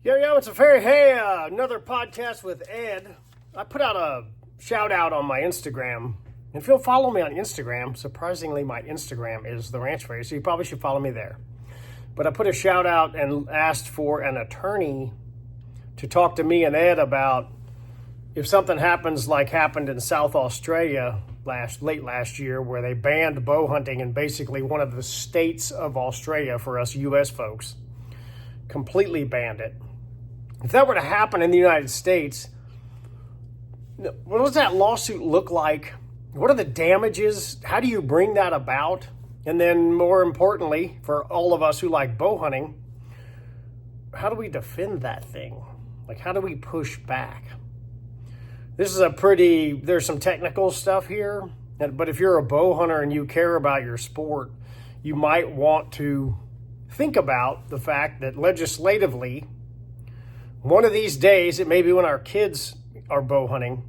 Yo, it's a fairy. Hey, another podcast with Ed. I put out a shout out on my Instagram. If you'll follow me on Instagram, surprisingly, my Instagram is The Ranch Fairy, so you probably should follow me there. But I put a shout out and asked for an attorney to talk to me and Ed about if something happens like happened in South Australia late last year, where they banned bow hunting in basically one of the states of Australia for us U.S. folks, completely banned it. If that were to happen in the United States, what does that lawsuit look like? What are the damages? How do you bring that about? And then more importantly, for all of us who like bow hunting, how do we defend that thing? Like, how do we push back? This is there's some technical stuff here, but if you're a bow hunter and you care about your sport, you might want to think about the fact that legislatively, one of these days, it may be when our kids are bow hunting,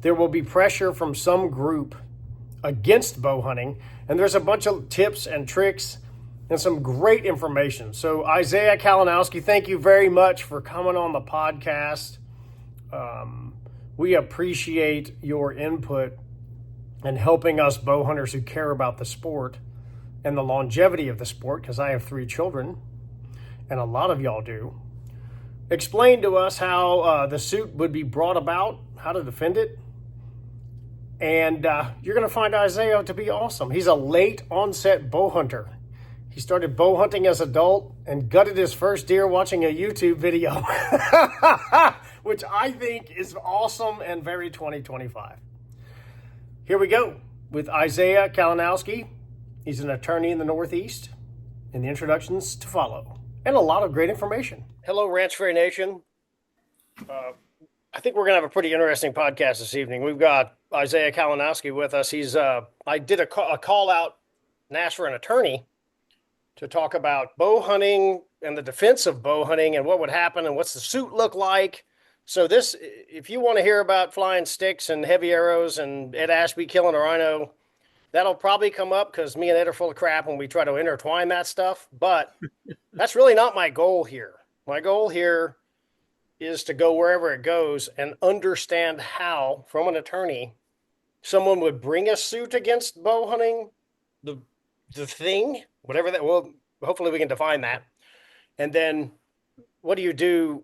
there will be pressure from some group against bow hunting. And there's a bunch of tips and tricks and some great information. So Isiah Kalinowski, thank you very much for coming on the podcast. We appreciate your input and helping us bow hunters who care about the sport and the longevity of the sport, because I have 3 children, and a lot of y'all do. Explain to us how the suit would be brought about, how to defend it. And you're going to find Isiah to be awesome. He's a late onset bow hunter. He started bow hunting as an adult and gutted his first deer watching a YouTube video, which I think is awesome and very 2025. Here we go with Isiah Kalinowski. He's an attorney in the Northeast, and the introductions to follow, and a lot of great information. Hello, Ranch Fairy Nation. I think we're going to have a pretty interesting podcast this evening. We've got Isiah Kalinowski with us. I did a call out and asked for an attorney to talk about bow hunting and the defense of bow hunting and what would happen and what's the suit look like. So if you want to hear about flying sticks and heavy arrows and Ed Ashby killing a rhino, that'll probably come up because me and Ed are full of crap when we try to intertwine that stuff. But that's really not my goal here. My goal here is to go wherever it goes and understand how, from an attorney, someone would bring a suit against bow hunting, the thing, whatever that, well, hopefully we can define that. And then what do you do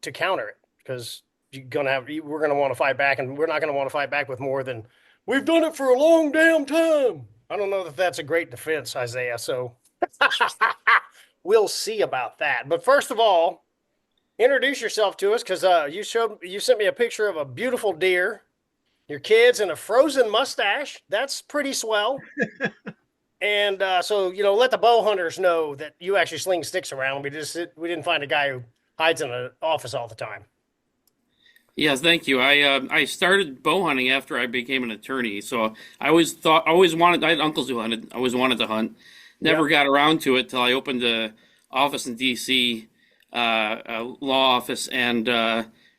to counter it? Because we're going to want to fight back, and we're not going to want to fight back with more than, we've done it for a long damn time. I don't know that that's a great defense, Isiah, so we'll see about that. But first of all, introduce yourself to us, because you sent me a picture of a beautiful deer, your kids, and a frozen mustache. That's pretty swell. And so, let the bow hunters know that you actually sling sticks around. We didn't find a guy who hides in an office all the time. Yes, thank you. I started bow hunting after I became an attorney. So I had uncles who hunted. I always wanted to hunt. Never got around to it till I opened an office in D.C., a law office, and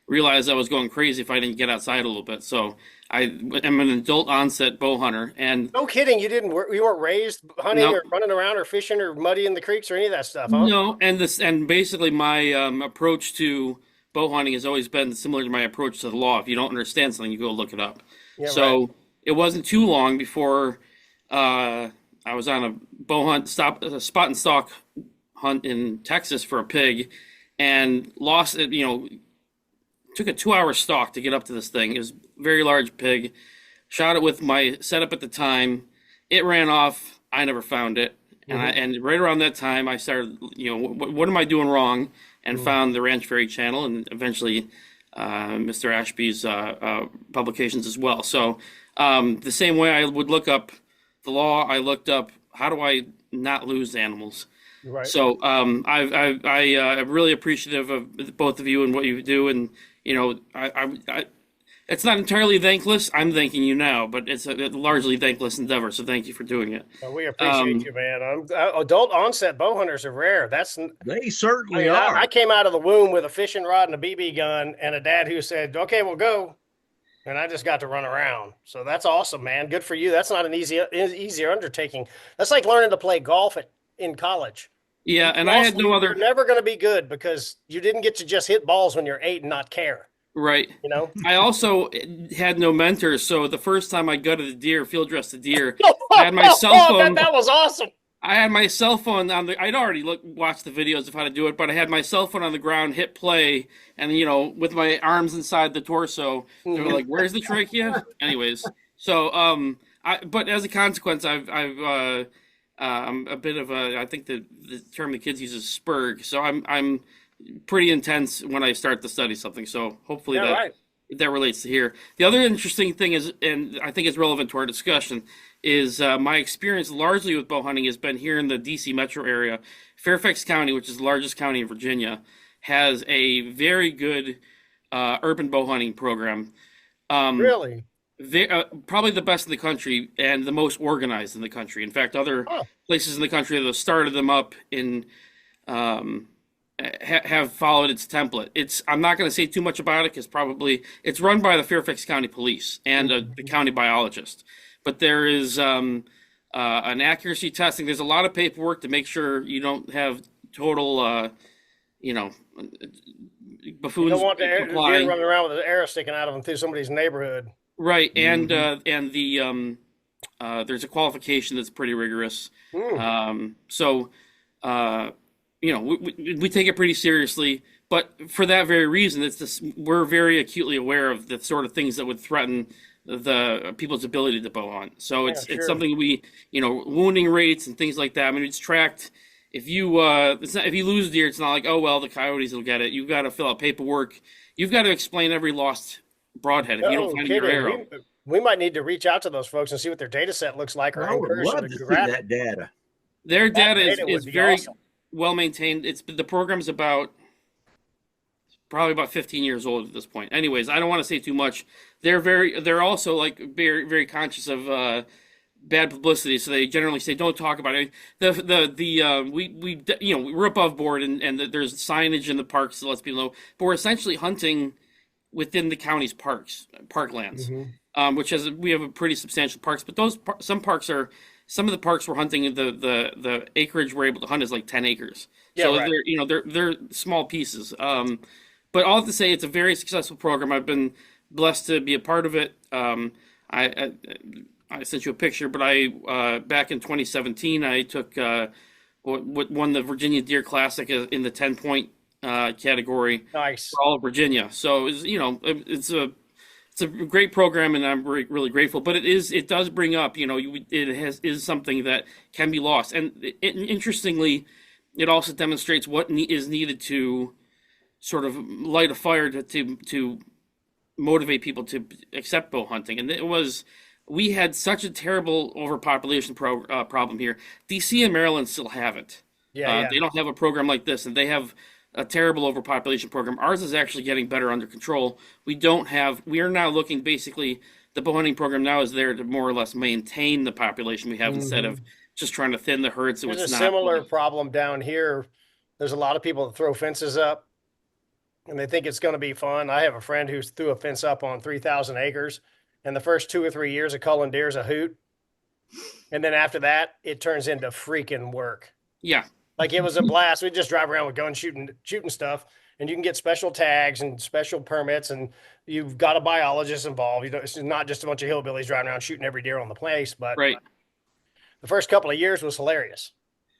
realized I was going crazy if I didn't get outside a little bit. So I am an adult onset bow hunter. And no kidding, you weren't raised hunting or running around or fishing or muddying the creeks or any of that stuff, huh? No, and basically my approach to bow hunting has always been similar to my approach to the law. If you don't understand something, you go look it up. Yeah, so right. It wasn't too long before I was on a bow hunt, a spot and stalk hunt in Texas for a pig, and lost it. Took a 2-hour stalk to get up to this thing. It was a very large pig. Shot it with my setup at the time. It ran off. I never found it. Mm-hmm. And right around that time, I started, what am I doing wrong? And found the Ranch Fairy channel, and eventually Mr. Ashby's publications as well. So the same way I would look up the law, I looked up how do I not lose animals. Right. So I'm really appreciative of both of you and what you do, and I it's not entirely thankless. I'm thanking you now, but it's a largely thankless endeavor. So thank you for doing it. Well, we appreciate you, man. Adult onset bow hunters are rare. They certainly are. I came out of the womb with a fishing rod and a BB gun, and a dad who said, "Okay, we'll go," and I just got to run around. So that's awesome, man. Good for you. That's not an easier undertaking. That's like learning to play golf in college. Yeah, and I had no You're other. never going to be good because you didn't get to just hit balls when you're 8 and not care. Right. You know. I also had no mentors, so the first time I gutted a deer, field dressed a deer, I had my cell phone. That was awesome. I had my cell phone on the. I'd already watched the videos of how to do it, but I had my cell phone on the ground, hit play, and with my arms inside the torso, they were like, "Where's the trachea?" Anyways, so but as a consequence, I'm a bit of a. I think the term the kids use is spurg. So I'm pretty intense when I start to study something. So hopefully that relates to here. The other interesting thing is, and I think it's relevant to our discussion, is my experience largely with bow hunting has been here in the D.C. metro area. Fairfax County, which is the largest county in Virginia, has a very good urban bow hunting program. Really? Probably the best in the country and the most organized in the country. In fact, other places in the country that have started them up in have followed its template. I'm not going to say too much about it because probably it's run by the Fairfax County Police and the county biologist. But there is an accuracy testing. There's a lot of paperwork to make sure you don't have total, buffoons. You don't want the deer running around with an arrow sticking out of them through somebody's neighborhood. Right, and the there's a qualification that's pretty rigorous. We take it pretty seriously, but for that very reason, we're very acutely aware of the sort of things that would threaten the people's ability to bow hunt. So it's something we, wounding rates and things like that. I mean, it's tracked. If you if you lose deer, it's not like, oh well, the coyotes will get it. You've got to fill out paperwork. You've got to explain every lost broadhead if you don't find your arrow. We might need to reach out to those folks and see what their data set looks like. I would love to see that data. Their data is very well maintained. The program's probably about 15 years old at this point. Anyways, I don't want to say too much. They're also like very, very conscious of bad publicity, so they generally say don't talk about it. We're above board and there's signage in the parks that lets people know, but we're essentially hunting within the county's parklands, which we have a pretty substantial parks. But some of the parks we're hunting, the acreage we're able to hunt is like 10 acres. Yeah, so right. they're small pieces. But all to say, it's a very successful program. I've been blessed to be a part of it. I sent you a picture, but back in 2017, I took what won the Virginia Deer Classic in the 10-point category. Nice. For all of Virginia. So it's a great program, and I'm really grateful. But it does bring up, is something that can be lost, and interestingly, it also demonstrates what is needed to sort of light a fire to motivate people to accept bow hunting. And we had such a terrible overpopulation problem here. DC and Maryland still have it. They don't have a program like this, and they have a terrible overpopulation program. Ours is actually getting better under control. We are now looking, basically, the bow hunting program now is there to more or less maintain the population we have instead of just trying to thin the herd. So There's a similar problem down here. There's a lot of people that throw fences up and they think it's going to be fun. I have a friend who threw a fence up on 3,000 acres, and the first 2 or 3 years of culling deer is a hoot. And then after that, it turns into freaking work. Yeah. Like it was a blast. We just drive around with guns shooting stuff, and you can get special tags and special permits, and you've got a biologist involved. It's not just a bunch of hillbillies driving around shooting every deer on the place. But right. The first couple of years was hilarious.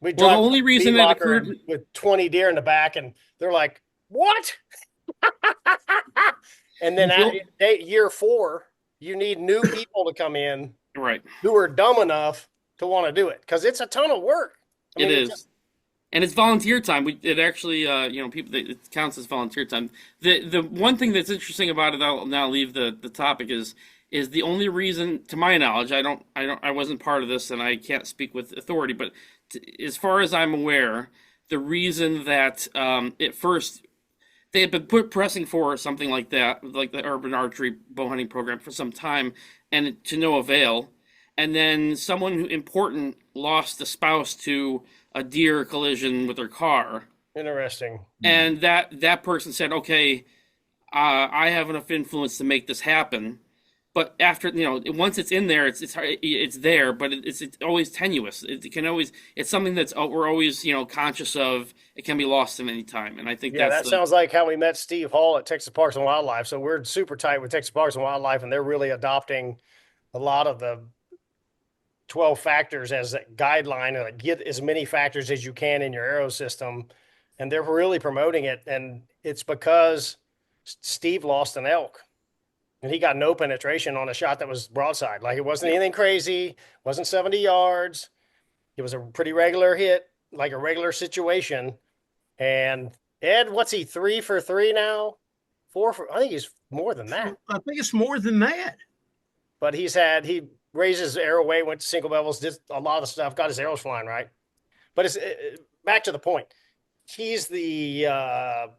The only reason that occurred with 20 deer in the back, and they're like, "What?" And then year 4, you need new people to come in, right, who are dumb enough to want to do it, because it's a ton of work. It is. And it's volunteer time. It actually, it counts as volunteer time. The one thing that's interesting about it, I'll now leave the topic, is the only reason, to my knowledge, I wasn't part of this, and I can't speak with authority, but as far as I'm aware, the reason that at first they had been pressing for something like that, like the urban archery bow hunting program, for some time, and to no avail, and then someone important lost a spouse to a deer collision with their car. Interesting. And that person said, okay, I have enough influence to make this happen. but after, once it's in there, it's there, but it's always tenuous. It can always, it's something that's we're always conscious of. It can be lost at any time, and I think that sounds like how we met Steve Hall at Texas Parks and Wildlife. So we're super tight with Texas Parks and Wildlife, and they're really adopting a lot of the 12 factors as a guideline, like get as many factors as you can in your arrow system, and they're really promoting it. And it's because Steve lost an elk. And he got no penetration on a shot that was broadside. Like, it wasn't anything crazy, wasn't 70 yards. It was a pretty regular hit, like a regular situation. And Ed, what's he, 3 for 3 now? 4 for, I think he's more than that. I think it's more than that. But he raised his arrow weight, went to single levels, did a lot of stuff, got his arrows flying right. But it's back to the point. He's the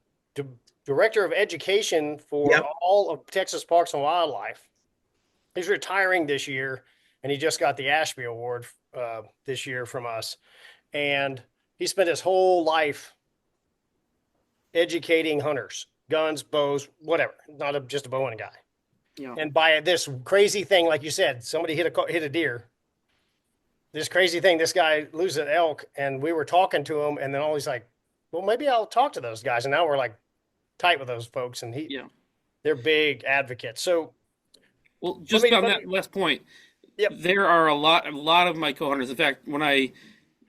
director of education for all of Texas Parks and Wildlife. He's retiring this year, and he just got the Ashby Award this year from us. And he spent his whole life educating hunters, guns, bows, whatever. Not just a bow hunting guy. Yeah. And by this crazy thing, like you said, somebody hit a deer. This crazy thing, this guy loses an elk, and we were talking to him, and then all he's like, well, maybe I'll talk to those guys. And now we're like tight with those folks, and they're big advocates. So, well, just on that last point, there are a lot of my co-hunters. In fact, when I,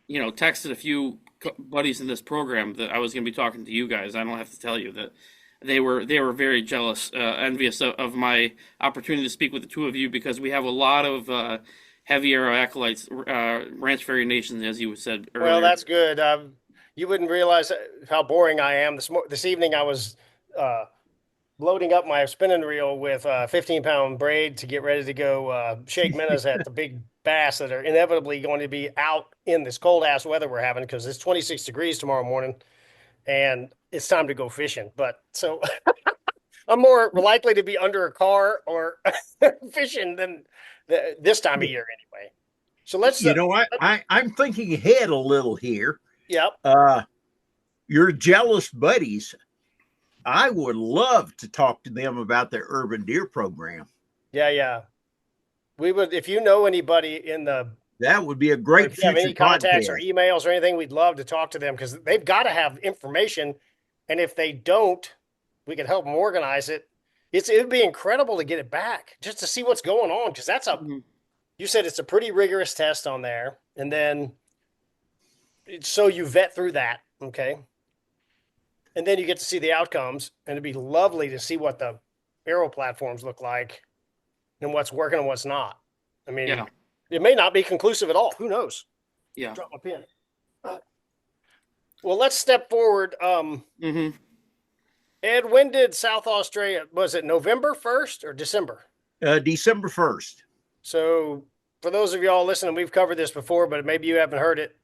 texted a few buddies in this program that I was going to be talking to you guys, I don't have to tell you that they were very jealous, envious of my opportunity to speak with the two of you, because we have a lot of heavy arrow acolytes, Ranch Fairy Nation, as you said earlier. Well, that's good. You wouldn't realize how boring I am. This evening I was loading up my spinning reel with a 15-pound braid to get ready to go shake minnows at the big bass that are inevitably going to be out in this cold-ass weather we're having, because it's 26 degrees tomorrow morning, and it's time to go fishing. But so I'm more likely to be under a car or fishing than this time of year anyway. So let's... I'm thinking ahead a little here. Yep. Your jealous buddies, I would love to talk to them about their urban deer program. Yeah. We would, if you know anybody that would be a great future have any contacts or emails or anything, we'd love to talk to them, because they've got to have information. And if they don't, we can help them organize it. It'd be incredible to get it back, just to see what's going on. Because you said it's a pretty rigorous test on there. And then, so you vet through that. Okay. And then you get to see the outcomes, and it'd be lovely to see what the arrow platforms look like and what's working and what's not. I mean, it may not be conclusive at all. Who knows? Yeah. Drop my pen. Well, let's step forward. Ed, when did South Australia, was it November 1st or December? December 1st. So for those of y'all listening, we've covered this before, but maybe you haven't heard it.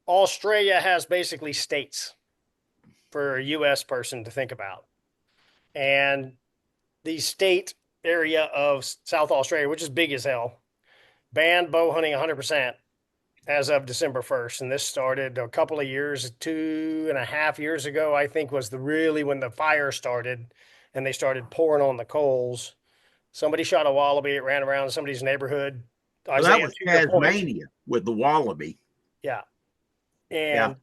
Australia has basically states for a U.S. person to think about. And the state area of South Australia, which is big as hell, banned bow hunting 100% as of December 1st. And this started a couple of years, 2.5 years ago, I think, was really when the fire started and they started pouring on the coals. Somebody shot a wallaby. It ran around somebody's neighborhood. Well, that was Tasmania with the wallaby. Yeah. And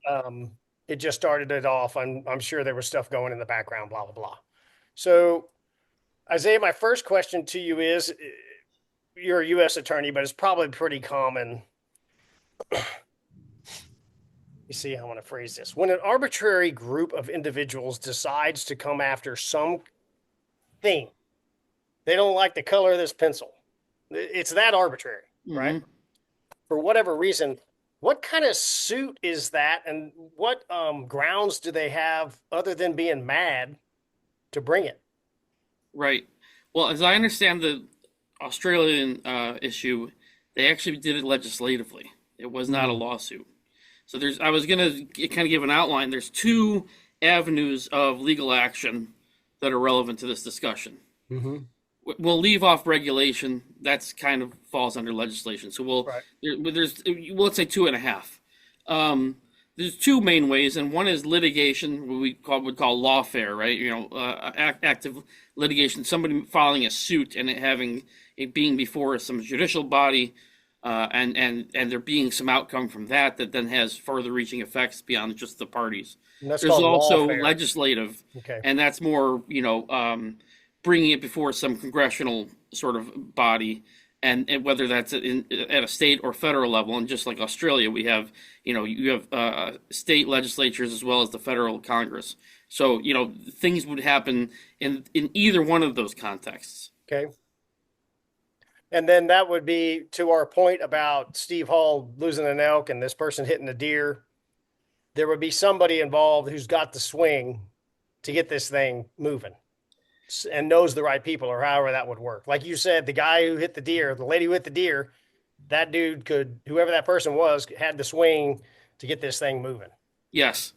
it just started it off. I'm sure there was stuff going in the background, blah, blah, blah. So, Isiah, my first question to you is, you're a U.S. attorney, but it's probably pretty common. You see how I want to phrase this. When an arbitrary group of individuals decides to come after some thing, they don't like the color of this pencil. It's that arbitrary, right? For whatever reason. What kind of suit is that, and what grounds do they have other than being mad to bring it? Right. Well, as I understand the Australian issue, they actually did it legislatively. It was not a lawsuit. So I was going to kind of give an outline. There's two avenues of legal action that are relevant to this discussion. We'll leave off regulation. That's kind of falls under legislation. So let's say 2.5. there's two main ways, and one is litigation, what we would call lawfare, right? Active litigation, somebody filing a suit and it being before some judicial body, and there being some outcome from that then has further-reaching effects beyond just the parties. There's also lawfare. Legislative, okay. and that's more, bringing it before some congressional sort of body, and whether that's at a state or federal level. And just like Australia, we have, you have state legislatures as well as the federal Congress. So, things would happen in either one of those contexts. Okay. And then that would be to our point about Steve Hall losing an elk and this person hitting a deer. There would be somebody involved who's got the swing to get this thing moving and knows the right people, or however that would work. Like you said, the guy who hit the deer, the lady who hit the deer, that dude whoever that person was, had the swing to get this thing moving. Yes.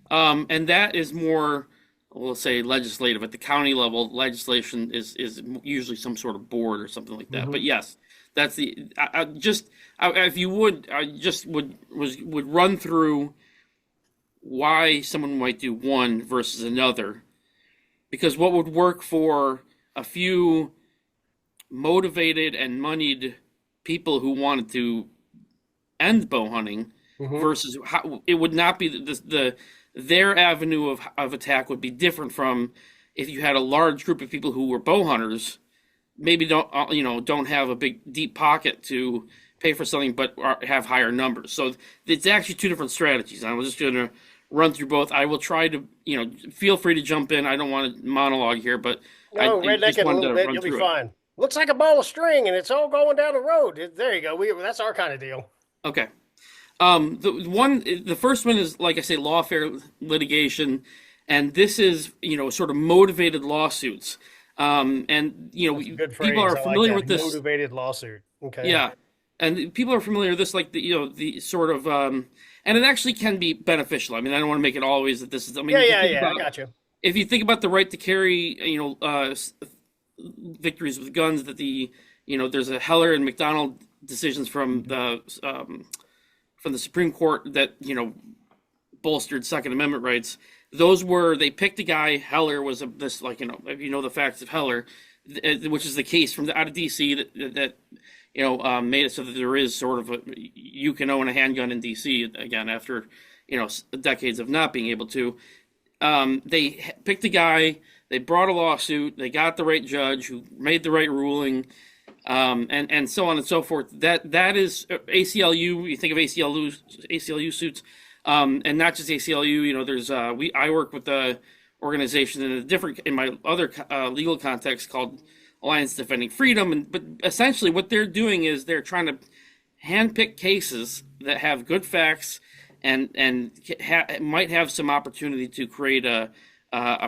And that is more, we'll say, legislative. At the county level, legislation is usually some sort of board or something like that. Mm-hmm. But yes, that's if you would, I just would run through why someone might do one versus another. Because what would work for a few motivated and moneyed people who wanted to end bow hunting, mm-hmm. versus how it would not be their avenue of attack would be different from if you had a large group of people who were bow hunters, maybe don't have a big deep pocket to pay for something, but have higher numbers. So it's actually two different strategies. I was just going to run through both. I will try to, feel free to jump in. I don't want to monologue here, but redneck it a little bit, you'll be fine. Looks like a ball of string, and it's all going down the road. There you go. That's our kind of deal. Okay. The first one is, like I say, lawfare litigation, and this is, sort of motivated lawsuits. And people are familiar with this motivated lawsuit. Okay. Yeah. And people are familiar with this, like the sort of, and it actually can be beneficial. I mean, I don't want to make it always that this is. I mean, I got you. If you think about the right to carry, victories with guns, that there's a Heller and McDonald decisions from the Supreme Court that bolstered Second Amendment rights. Those were, they picked a guy. Heller was the facts of Heller, which is the case out of D.C. that made it so that there is sort of you can own a handgun in D.C. again after decades of not being able to. They picked a guy. They brought a lawsuit. They got the right judge who made the right ruling, and so on and so forth. That is ACLU. You think of ACLU suits, and not just ACLU. There's I work with the organization in my other legal context called Alliance Defending Freedom, but essentially what they're doing is they're trying to handpick cases that have good facts and might have some opportunity to create a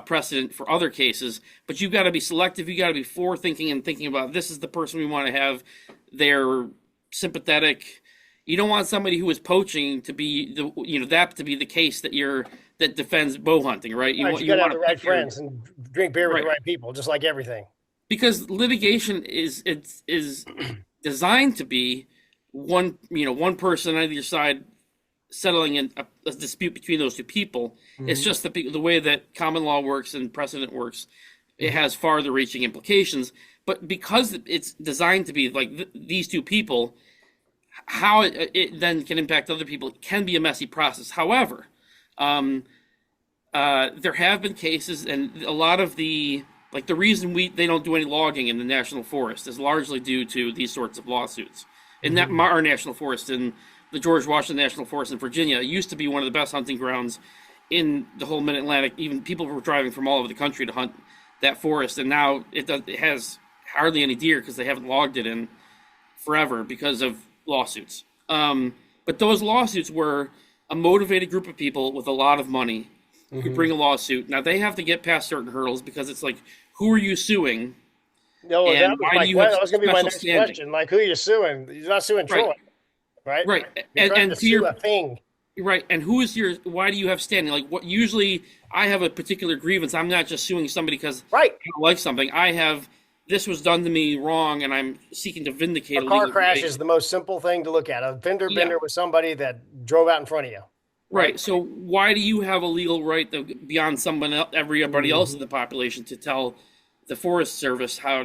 precedent for other cases. But you've got to be selective. You got to be forward-thinking and thinking about, this is the person we want to have. They're sympathetic. You don't want somebody who is poaching to be that to be the case that defends bow hunting, right? You got to have the right friends and drink beer with the right people, just like everything. Because litigation is designed to be one person on either side settling a dispute between those two people. Mm-hmm. It's just the way that common law works and precedent works. It has farther-reaching implications. But because it's designed to be like these two people, how it then can impact other people can be a messy process. However, there have been cases, and a lot of the reason they don't do any logging in the national forest is largely due to these sorts of lawsuits. And that our national forest in the George Washington National Forest in Virginia used to be one of the best hunting grounds in the whole Mid-Atlantic. Even people were driving from all over the country to hunt that forest, and now it has hardly any deer because they haven't logged it in forever because of lawsuits. But those lawsuits were a motivated group of people with a lot of money who could bring a lawsuit. Now they have to get past certain hurdles because it's like, who are you suing? No, that was going to be my next question. Like, who are you suing? You're not suing Troy, right? Right. You're trying to sue a thing. Right. And why do you have standing? Like, what usually I have a particular grievance. I'm not just suing somebody because I don't like something. This was done to me wrong, and I'm seeking to vindicate a car crash is the most simple thing to look at. A fender bender with somebody that drove out in front of you. Right. So why do you have a legal right beyond someone else, everybody else in the population to tell the Forest Service how,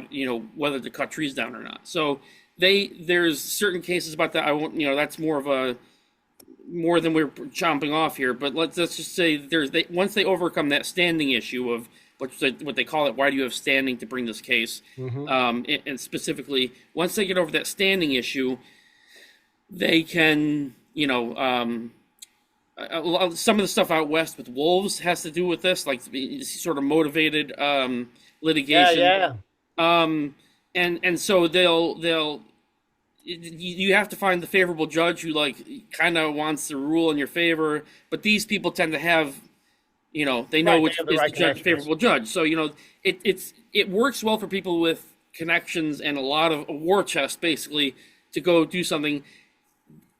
whether to cut trees down or not? So there's certain cases about that. I won't, that's more than we're chomping off here. But let's just say once they overcome that standing issue of what they call it, why do you have standing to bring this case? And specifically, once they get over that standing issue, they can, some of the stuff out west with wolves has to do with this, like sort of motivated litigation. And so you have to find the favorable judge who kind of wants to rule in your favor, but these people tend to have, they know which is the favorable judge. So it works well for people with connections and a lot of a war chest, basically, to go do something.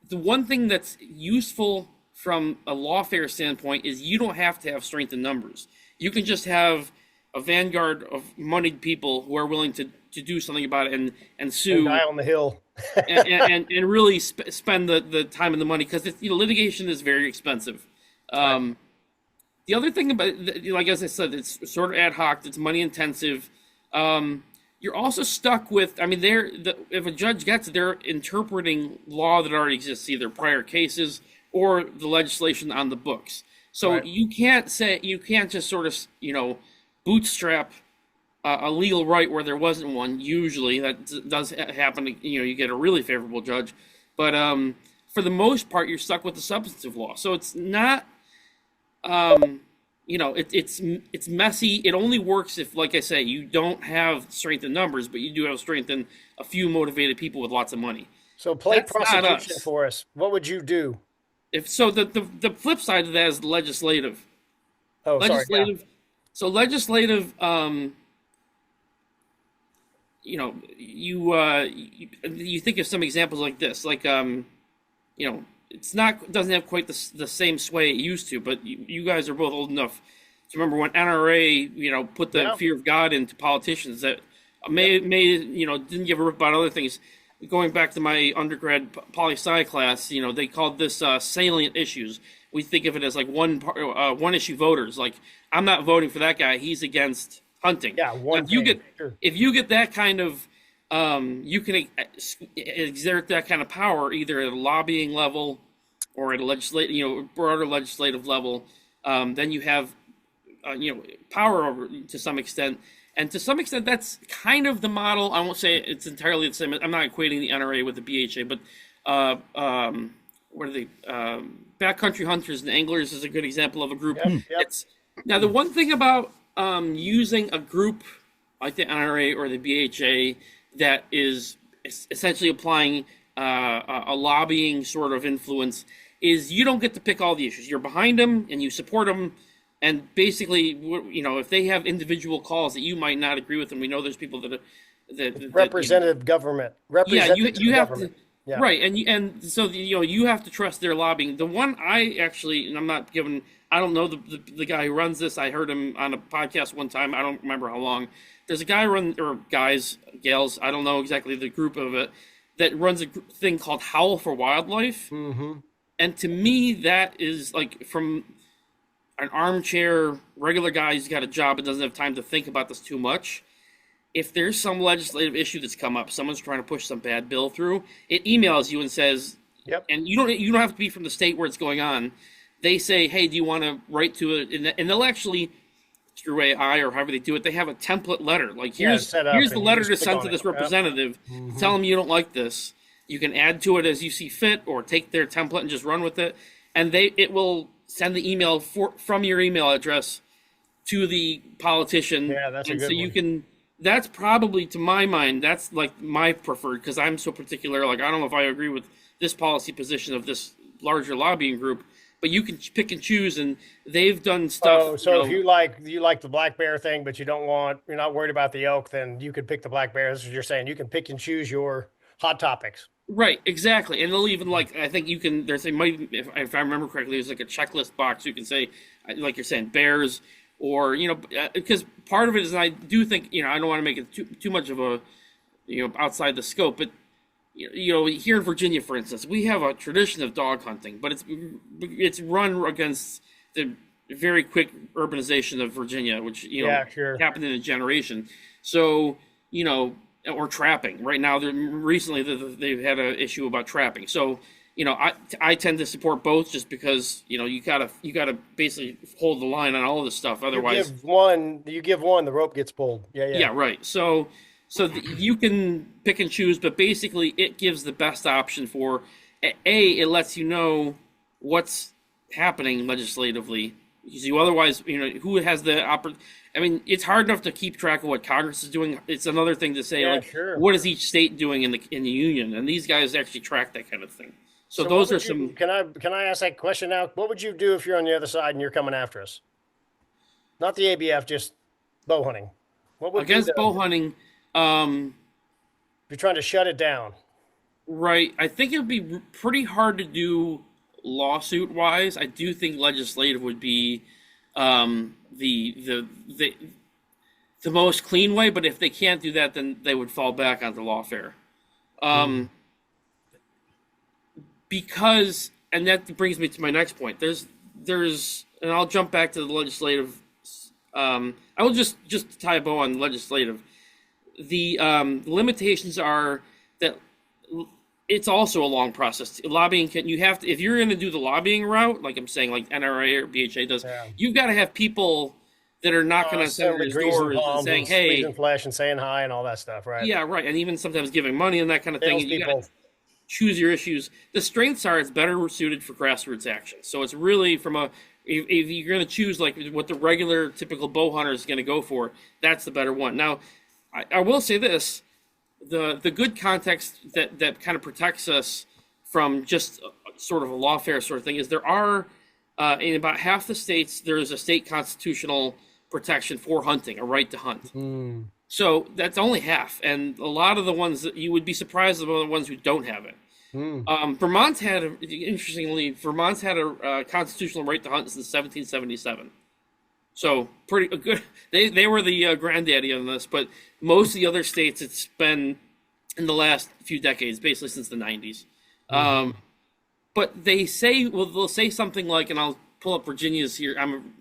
The one thing that's useful from a lawfare standpoint is you don't have to have strength in numbers. You can just have a vanguard of moneyed people who are willing to do something about it and sue. And die on the hill. and really spend the time and the money, because litigation is very expensive. The other thing about it, like as I said, it's sort of ad hoc. It's money intensive. You're also stuck with. If a judge gets it, they're interpreting law that already exists, either prior cases or the legislation on the books. So you can't just sort of bootstrap a legal right where there wasn't one. Usually that does happen. You get a really favorable judge, but for the most part, you're stuck with the substantive law. So it's not. It's messy. It only works if, like I say, you don't have strength in numbers, but you do have strength in a few motivated people with lots of money. So play prosecution for us. What would you do? The flip side of that is legislative. Oh, legislative. Sorry, yeah. So legislative. You think of some examples like this, doesn't have quite the same sway it used to, but you guys are both old enough to remember when NRA, put the fear of God into politicians that didn't give a rip about other things. Going back to my undergrad poli-sci class, they called this salient issues. We think of it as like one issue voters. Like, I'm not voting for that guy. He's against hunting. Yeah, if you get that kind of, you can exert that kind of power either at a lobbying level or at a broader legislative level. Then you have, power over to some extent. And to some extent, that's kind of the model. I won't say it's entirely the same. I'm not equating the NRA with the BHA, but what are they? Backcountry hunters and anglers is a good example of a group. Yep. Now, the one thing about using a group like the NRA or the BHA that is essentially applying a lobbying sort of influence is you don't get to pick all the issues. You're behind them and you support them. And basically, if they have individual calls that you might not agree with, and we know there's people that representative government. You have to, right, and so you have to trust their lobbying. The one I don't know the guy who runs this. I heard him on a podcast one time. I don't remember how long. There's a guy gals, I don't know exactly the group of it, that runs a thing called Howl for Wildlife. Mm-hmm. And to me, that is like from an armchair regular guy who's got a job and doesn't have time to think about this too much. If there's some legislative issue that's come up, someone's trying to push some bad bill through, it emails you and says, and you don't have to be from the state where it's going on. They say, hey, do you want to write to it? And they'll actually, through AI or however they do it, they have a template letter. Like, here's the letter to send to this representative. Mm-hmm. Tell them you don't like this. You can add to it as you see fit, or take their template and just run with it. And it will send the email from your email address to the politician. Yeah, that's a good one. You can. That's probably, to my mind, that's like my preferred, because I'm so particular. Like, I don't know if I agree with this policy position of this larger lobbying group, but you can pick and choose, and they've done stuff. Oh, so if you like the black bear thing, but you're not worried about the elk, then you could pick the black bear. That's what you're saying. You can pick and choose your hot topics. Right, exactly. And they'll even, I think you can, if I remember correctly, there's like a checklist box. You can say, like you're saying, bears, or, because part of it is, I do think, I don't want to make it too much of a, outside the scope, but, here in Virginia, for instance, we have a tradition of dog hunting, but it's run against the very quick urbanization of Virginia, which sure. happened in a generation. So or trapping. Right now, recently they've had an issue about trapping. So I tend to support both just because you gotta basically hold the line on all of this stuff. Otherwise, you give one, the rope gets pulled. yeah, right. So you can pick and choose, but basically it gives the best option for it lets you know what's happening legislatively because you otherwise who has the I mean, it's hard enough to keep track of what Congress is doing. It's another thing to say sure. What is each state doing in the union, and these guys actually track that kind of thing. So those are some. Can I ask that question now? What would you do if you're on the other side and you're coming after us? Not the ABF, just bow hunting. What would against bow hunting? You're trying to shut it down. Right. I think it would be pretty hard to do lawsuit wise. I do think legislative would be the most clean way. But if they can't do that, then they would fall back onto lawfare. Because, and that brings me to my next point. There's, and I'll jump back to the legislative. I will just tie a bow on legislative. The limitations are that it's also a long process. Lobbying if you're going to do the lobbying route, like I'm saying, like NRA or BHA does, you've got to have people that are not going to send your doors and saying, "Hey," and flash and saying hi and all that stuff, right? Yeah, right. And even sometimes giving money and that kind of thing. You got to choose your issues. The strengths are it's better suited for grassroots action. So it's really from if you're going to choose like what the regular typical bow hunter is going to go for, that's the better one. Now, I will say this. The good context that kind of protects us from just sort of a lawfare sort of thing is there are in about half the states there is a state constitutional protection for hunting, a right to hunt. So that's only half, and a lot of the ones that you would be surprised about the ones who don't have it. Vermont had a constitutional right to hunt since 1777. So pretty good. They were the granddaddy on this, but most of the other states it's been in the last few decades, basically since the 90s. But they'll say something like, and I'll pull up Virginia's here. I'm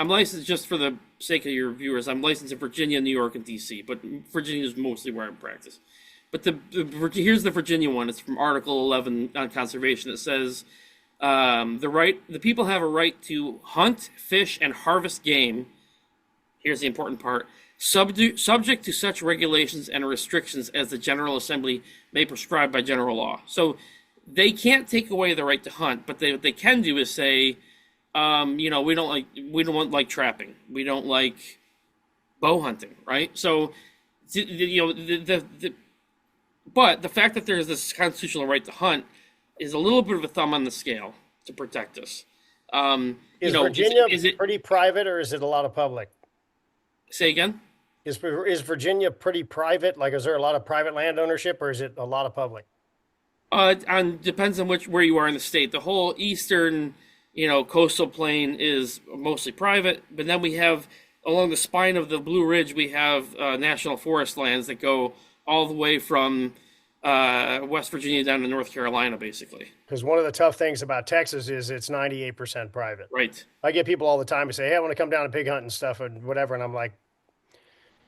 licensed just for the sake of your viewers. I'm licensed in Virginia, New York, and D.C., but Virginia is mostly where I practice. But here's the Virginia one. It's from Article 11 on conservation. It says. The people have a right to hunt, fish, and harvest game. Here's the important part. Subject to such regulations and restrictions as the General Assembly may prescribe by general law. So they can't take away the right to hunt, but what they can do is say, we don't like trapping. We don't like bow hunting, right? So, but the fact that there's this constitutional right to hunt is a little bit of a thumb on the scale to protect us. Is Virginia pretty private, or is it a lot of public? Say again? Is Virginia pretty private? Like, is there a lot of private land ownership, or is it a lot of public? Depends on where you are in the state. The whole eastern, coastal plain is mostly private, but then we have along the spine of the Blue Ridge, we have national forest lands that go all the way from West Virginia down to North Carolina, basically. Because one of the tough things about Texas is it's 98% private. Right. I get people all the time who say, "Hey, I want to come down and pig hunt and stuff and whatever," and I'm like,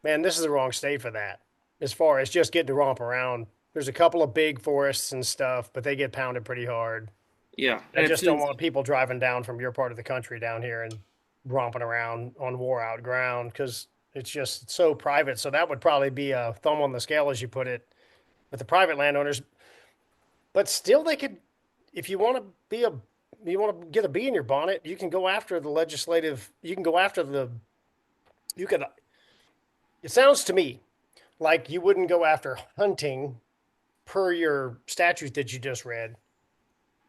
"Man, this is the wrong state for that." As far as just getting to romp around, there's a couple of big forests and stuff, but they get pounded pretty hard. Yeah, I just don't want people driving down from your part of the country down here and romping around on wore out ground because it's just so private. So that would probably be a thumb on the scale, as you put it, with the private landowners. But still, they could, if you want to get a bee in your bonnet, you can go after the legislative. You can go after it sounds to me like you wouldn't go after hunting per your statute that you just read.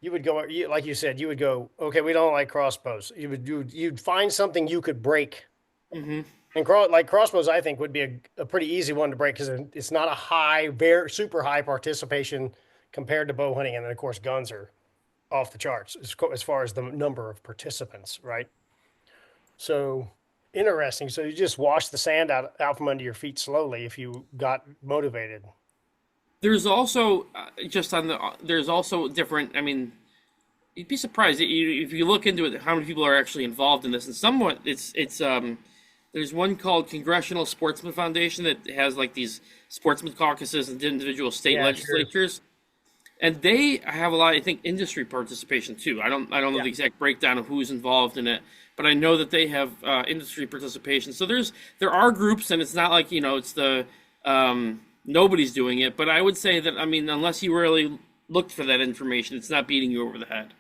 You would go, like you said, you would go, okay, we don't like crossbows. You'd find something you could break. Mm-hmm. And crossbows, I think, would be a pretty easy one to break because it's not a very super high participation compared to bow hunting. And then, of course, guns are off the charts as far as the number of participants, right? So interesting. So you just wash the sand out from under your feet slowly if you got motivated. There's also there's also different. I mean, you'd be surprised if you look into it how many people are actually involved in this. And somewhat, it's there's one called Congressional Sportsman Foundation that has like these sportsman caucuses and individual state legislatures, and they have a lot, I think, industry participation too. I don't know the exact breakdown of who's involved in it, but I know that they have industry participation. So there are groups, and it's not like it's the nobody's doing it. But I would say that, I mean, unless you really looked for that information, it's not beating you over the head.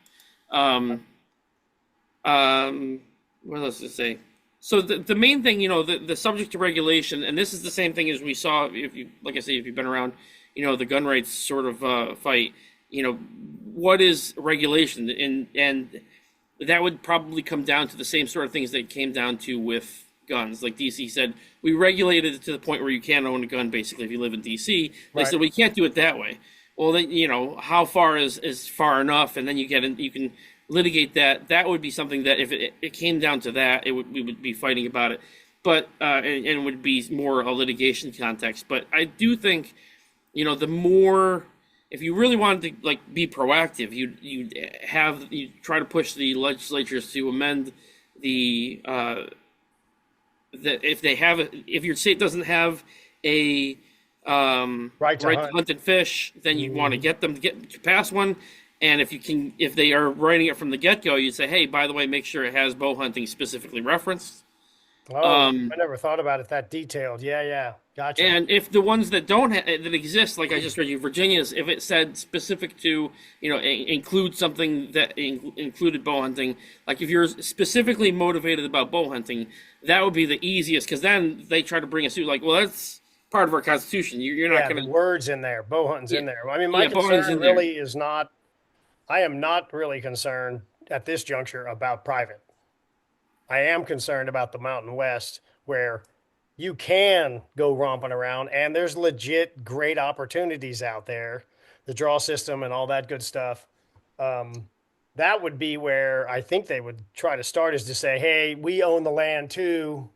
What else to say? So the main thing, the subject to regulation, and this is the same thing as we saw, like I say, if you've been around, the gun rights sort of fight, what is regulation? And that would probably come down to the same sort of things that came down to with guns. Like DC said, we regulated it to the point where you can't own a gun, basically, if you live in DC. They said, we can't do it that way. Well, then, how far is far enough? And then you can litigate that. That would be something that if it came down to that, we would be fighting about it. But and it would be more a litigation context. But I do think, the more, if you really wanted to be proactive, you try to push the legislatures to amend the that if your state doesn't have a right to hunt and fish, then you want to get them to pass one. And if they are writing it from the get-go, you say, hey, by the way, make sure it has bow hunting specifically referenced. Oh, I never thought about it that detailed. Yeah, gotcha. And if the ones that don't that exist, like I just read you, Virginia's, if it said specific to, include something that included bow hunting, like if you're specifically motivated about bow hunting, that would be the easiest, because then they try to bring a suit like, well, that's part of our Constitution. You're not going to words in there, bow hunting's in there. I mean, my concern really is not. I am not really concerned at this juncture about private. I am concerned about the Mountain West, where you can go romping around and there's legit great opportunities out there, the draw system and all that good stuff. That would be where I think they would try to start, is to say, hey, we own the land too,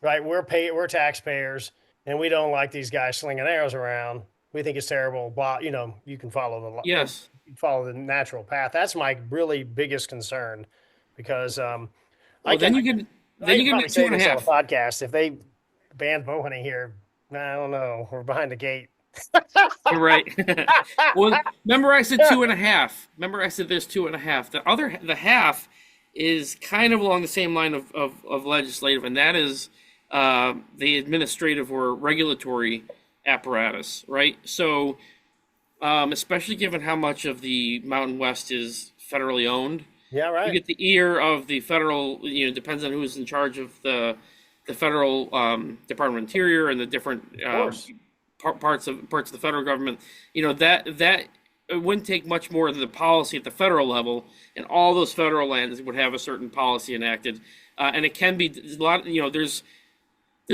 right? We're taxpayers, and we don't like these guys slinging arrows around. We think it's terrible. Blah, you can follow the natural path. That's my really biggest concern, because then you get probably say this on a podcast. If they banned bow hunting here, I don't know. We're behind the gate. Right. Well, remember I said 2.5. Remember I said there's 2.5. The half is kind of along the same line of legislative, and that is the administrative or regulatory apparatus, right? So, especially given how much of the Mountain West is federally owned, yeah, right. You get the ear of the federal. Depends on who's in charge of the federal Department of Interior and the different parts of the federal government. That it wouldn't take much more than the policy at the federal level, and all those federal lands would have a certain policy enacted, and it can be a lot. There's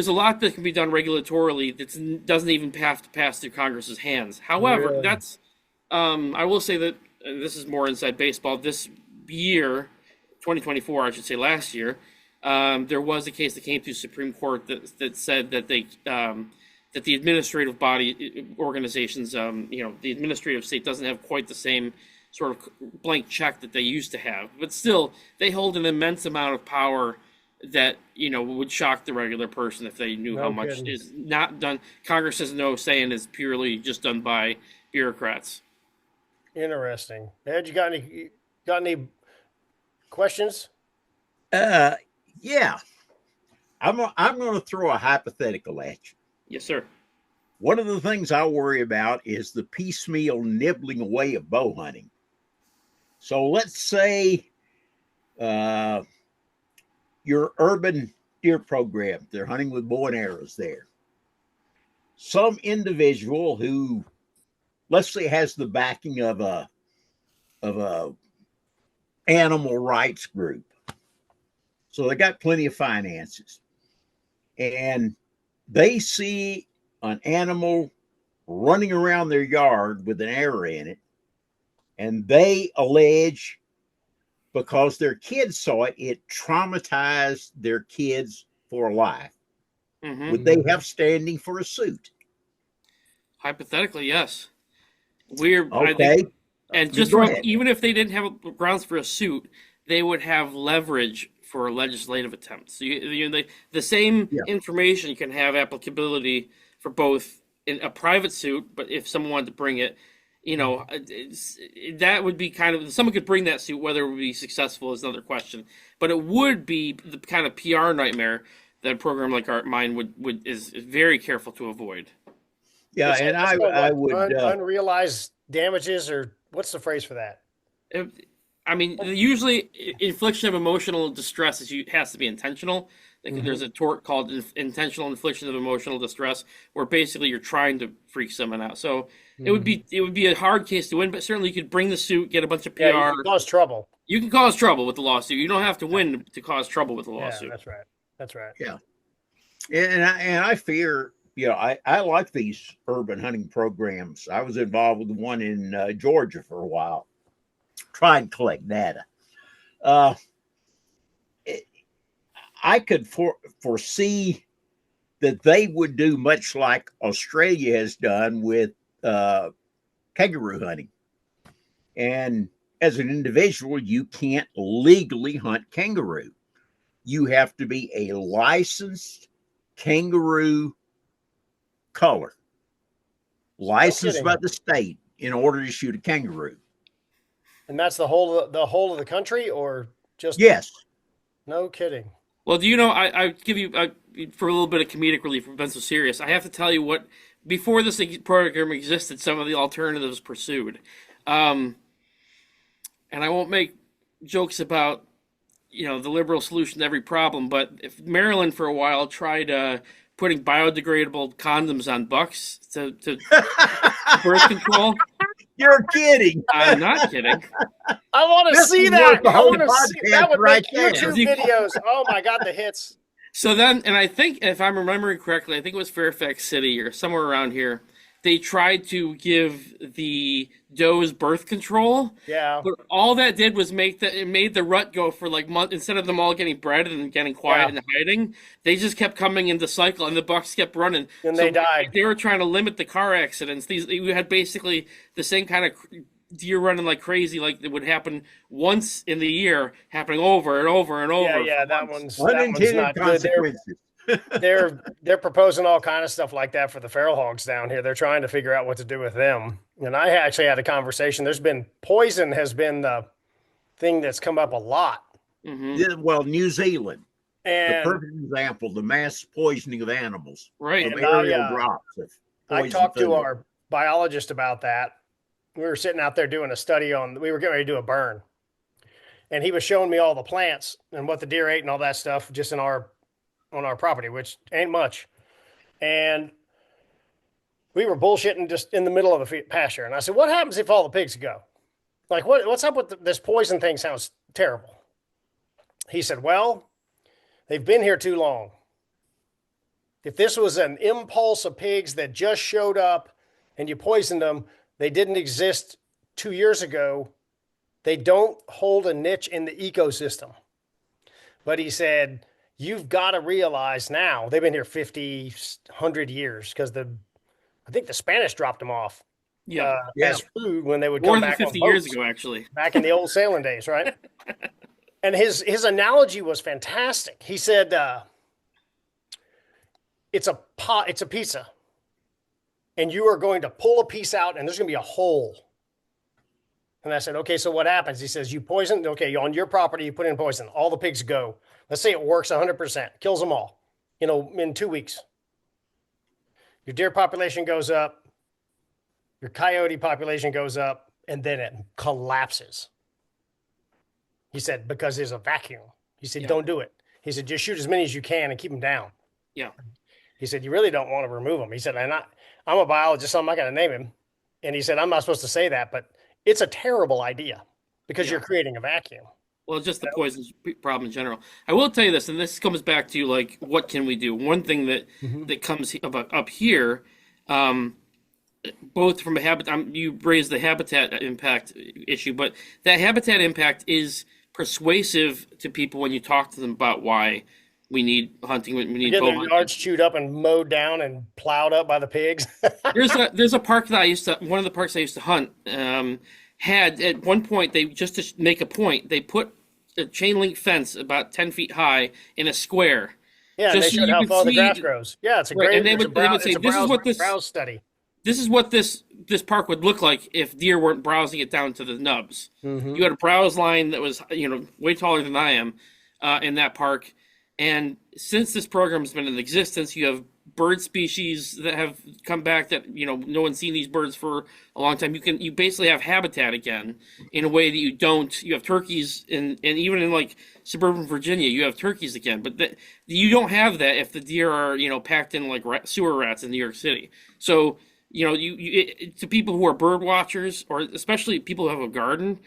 a lot that can be done regulatorily that doesn't even have to pass through Congress's hands. However, that's I will say that this is more inside baseball. This year, 2024, I should say, last year, there was a case that came through Supreme Court that said that that the administrative body organizations, the administrative state doesn't have quite the same sort of blank check that they used to have, but still they hold an immense amount of power that would shock the regular person if they knew how much is not done. Congress has no say and is purely just done by bureaucrats. Interesting. Ed, you got any questions? Yeah. I'm going to throw a hypothetical at you. Yes, sir. One of the things I worry about is the piecemeal nibbling away of bow hunting. So let's say your urban deer program, they're hunting with bow and arrows there. Some individual who, let's say, has the backing of a animal rights group. So they got plenty of finances. And they see an animal running around their yard with an arrow in it, and they allege because their kids saw it, it traumatized their kids for life. Mm-hmm. Would they have standing for a suit? Hypothetically, yes. We're I Okay. think, and just Go remember, ahead. even if they didn't have grounds for a suit, they would have leverage for legislative attempts. So the same Yeah. information can have applicability for both in a private suit, but if someone wanted to bring it, that would be kind of someone could bring that suit. Whether it would be successful is another question. But it would be the kind of PR nightmare that a program like mine is very careful to avoid. Yeah, It's and called I what? would Unrealized damages, or what's the phrase for that? I mean, usually infliction of emotional distress has to be intentional. Like there's a tort called intentional infliction of emotional distress, where basically you're trying to freak someone out. So it would be a hard case to win, but certainly you could bring the suit, get a bunch of PR. Yeah, you can cause trouble. You can cause trouble with the lawsuit. You don't have to win to cause trouble with the lawsuit. Yeah, that's right. That's right. yeah. And I fear, I like these urban hunting programs. I was involved with one in Georgia for a while. Try and collect data. I could foresee that they would do much like Australia has done with kangaroo hunting. And as an individual, you can't legally hunt kangaroo. You have to be a licensed kangaroo color, licensed by the state in order to shoot a kangaroo. And that's the whole of the country, or just? Yes. No kidding. Well, do you know, I give you, for a little bit of comedic relief, we've been so serious, I have to tell you what, before this program existed, some of the alternatives pursued. And I won't make jokes about, the liberal solution to every problem, but if Maryland for a while tried putting biodegradable condoms on bucks to birth control. You're kidding. I'm not kidding. I want to see that. I want to see that. Would right make YouTube there. videos. Oh my God, the hits. So then, and I think if I'm remembering correctly, I think it was Fairfax City or somewhere around here, they tried to give the does birth control. Yeah. But all that did was made the rut go for like months. Instead of them all getting bred and getting quiet and hiding, they just kept coming into cycle, and the bucks kept running. And they died. They were trying to limit the car accidents. We had basically the same kind of deer running like crazy, like it would happen once in the year, happening over and over and over. Yeah, that one's unintended not good. consequences. They're proposing all kind of stuff like that for the feral hogs down here. They're trying to figure out what to do with them. And I actually had a conversation. There's been poison has been the thing that's come up a lot. Mm-hmm. Yeah, well, New Zealand, And the perfect example, the mass poisoning of animals, right? From aerial drops of I talked to our biologist about that. We were sitting out there doing a study we were getting ready to do a burn. And he was showing me all the plants and what the deer ate and all that stuff just on our property, which ain't much. And we were bullshitting just in the middle of the pasture. And I said, what happens if all the pigs go? Like, what's up with this poison thing? Sounds terrible. He said, well, they've been here too long. If this was an impulse of pigs that just showed up and you poisoned them, they didn't exist 2 years ago. They don't hold a niche in the ecosystem. But he said, you've got to realize now, they've been here 50, 100 years, because I think the Spanish dropped them off as food when they would come back. More than 50 years ago, actually. Back in the old sailing days, right? And his analogy was fantastic. He said, it's a pizza. And you are going to pull a piece out, and there's going to be a hole. And I said, okay, so what happens? He says, you poison, okay, on your property, you put in poison. All the pigs go. Let's say it works 100%, kills them all, in 2 weeks. Your deer population goes up, your coyote population goes up, and then it collapses. He said, because there's a vacuum. He said, don't do it. He said, just shoot as many as you can and keep them down. Yeah. He said, you really don't want to remove them. He said, I'm a biologist, so I'm not going to name him. And he said, I'm not supposed to say that, but it's a terrible idea because you're creating a vacuum. Well, just the poison problem in general. I will tell you this, and this comes back to like, what can we do? One thing that comes up here, both from a habitat, you raised the habitat impact issue, but that habitat impact is persuasive to people when you talk to them about why we need hunting. We need Getting bow their hunting. yards chewed up and mowed down and plowed up by the pigs. There's a park that one of the parks I used to hunt, had at one point, they just to make a point, they put a chain link fence about 10 feet high in a square. Yeah, and they Just so showed you how could far the see, grass grows. Yeah, it's a right, great. and they would say, It's a this is what browse study. this is what this park would look like if deer weren't browsing it down to the nubs. Mm-hmm. You had a browse line that was, way taller than I am, in that park. And since this program's been in existence, you have bird species that have come back that, no one's seen these birds for a long time. You basically have habitat again in a way that you don't. You have turkeys and even in like suburban Virginia, you have turkeys again. But you don't have that if the deer are, packed in like sewer rats in New York City. So, to people who are bird watchers, or especially people who have a garden,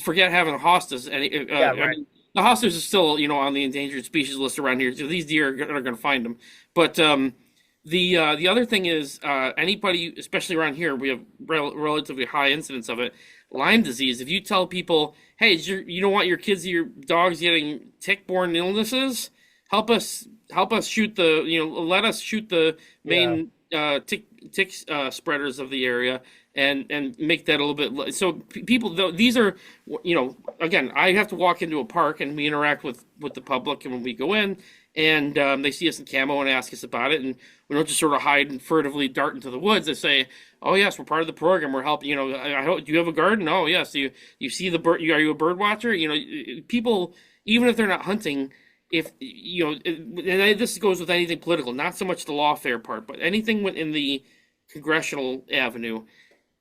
forget having hostas. And Yeah, right. I mean, the hostas is still, on the endangered species list around here. So these deer are going to find them. But the other thing is, anybody, especially around here, we have relatively high incidence of it. Lyme disease. If you tell people, hey, you don't want your kids or your dogs getting tick-borne illnesses, help us shoot let us shoot the main tick spreaders of the area and make that a little bit. So people, though, these are, again, I have to walk into a park and we interact with the public, and when we go in and they see us in camo and ask us about it, and we don't just sort of hide and furtively dart into the woods. They say, oh yes, we're part of the program, we're helping, I hope, do you have a garden? Oh yes. Do you see the bird? Are you a bird watcher? People, even if they're not hunting, if and this goes with anything political, not so much the lawfare part, but anything in the congressional avenue,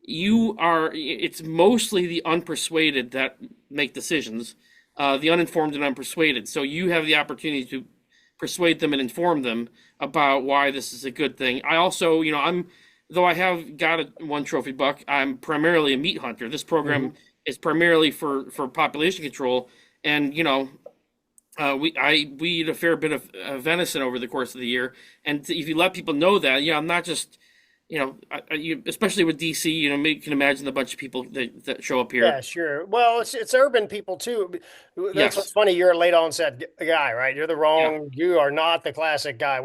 it's mostly the unpersuaded that make decisions, the uninformed and unpersuaded. So you have the opportunity to persuade them and inform them about why this is a good thing. I also, though I have got one trophy buck, I'm primarily a meat hunter. This program is primarily for population control, and we eat a fair bit of venison over the course of the year. And if you let people know that, I'm not just, especially with DC, you can imagine the bunch of people that show up here. Yeah, sure. Well, it's urban people too. That's Yes. what's funny. You're a late onset guy, right? You're the wrong. Yeah. You are not the classic guy.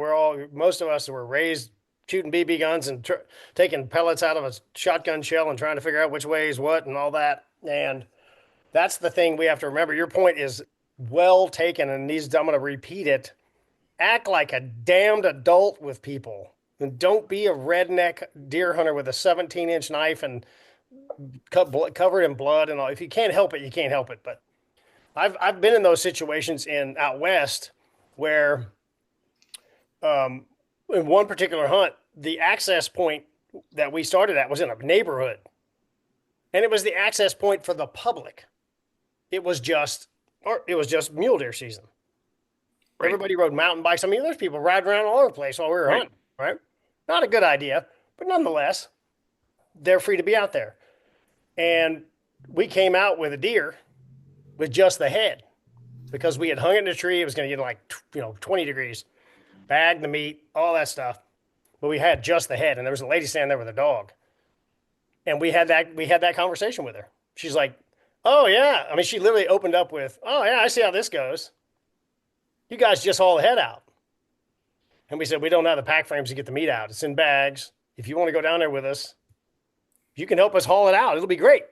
Most of us were raised shooting BB guns and taking pellets out of a shotgun shell and trying to figure out which way is what and all that. And that's the thing we have to remember. Your point is well taken, and I'm going to repeat it. Act like a damned adult with people, and don't be a redneck deer hunter with a 17-inch knife and covered in blood and all. If you can't help it, you can't help it. But I've been in those situations out west where, in one particular hunt, the access point that we started at was in a neighborhood, and it was the access point for the public. It was just mule deer season. Right. Everybody rode mountain bikes. I mean, there's people riding around all over the place while we were hunting, right? Not a good idea, but nonetheless, they're free to be out there. And we came out with a deer with just the head because we had hung it in a tree. It was going to get like 20 degrees, bagged the meat, all that stuff. But we had just the head, and there was a lady standing there with a dog. And we had that conversation with her. She's like, oh, yeah. I mean, she literally opened up with, oh, yeah, I see how this goes. You guys just haul the head out. And we said, we don't have the pack frames to get the meat out. It's in bags. If you want to go down there with us, you can help us haul it out. It'll be great.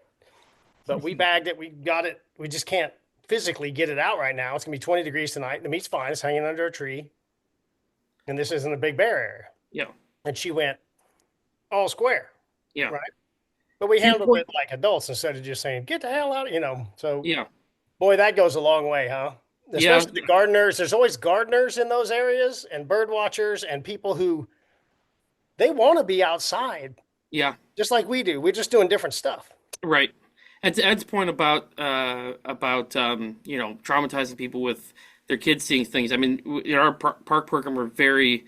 But we bagged it. We got it. We just can't physically get it out right now. It's going to be 20 degrees tonight. The meat's fine. It's hanging under a tree. And this isn't a big bear area. Yeah. And she went all square. Yeah. Right. But we handled it like adults instead of just saying, get the hell out, So, yeah. Boy, that goes a long way, huh? Especially the gardeners. There's always gardeners in those areas, and bird watchers, and people who they want to be outside. Yeah. Just like we do. We're just doing different stuff. Right. And to Ed's point about traumatizing people with their kids seeing things. I mean, in our park program, we're very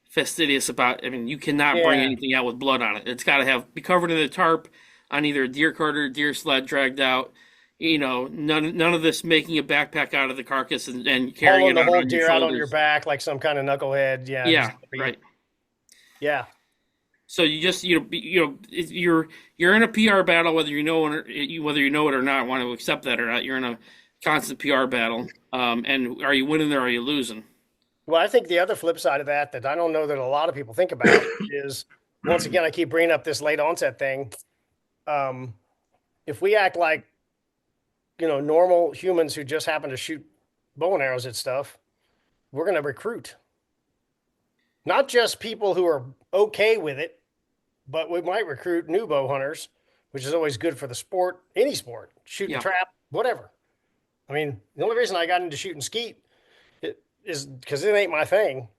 fastidious about. I mean, you cannot bring anything out with blood on it. It's got to be covered in a tarp on either a deer carter, deer sled dragged out. None of this making a backpack out of the carcass and carrying the it whole on deer out on your back like some kind of knucklehead. Yeah. Yeah. Right. Yeah. So you just you're in a PR battle whether you know it or not, want to accept that or not. You're in a constant PR battle. And are you winning or are you losing? Well, I think the other flip side of that I don't know that a lot of people think about is, once again, I keep bringing up this late onset thing. If we act like, normal humans who just happen to shoot bow and arrows at stuff, we're going to recruit not just people who are okay with it, but we might recruit new bow hunters, which is always good for the sport, any sport, shooting, trap, whatever. I mean, the only reason I got into shooting skeet is because it ain't my thing.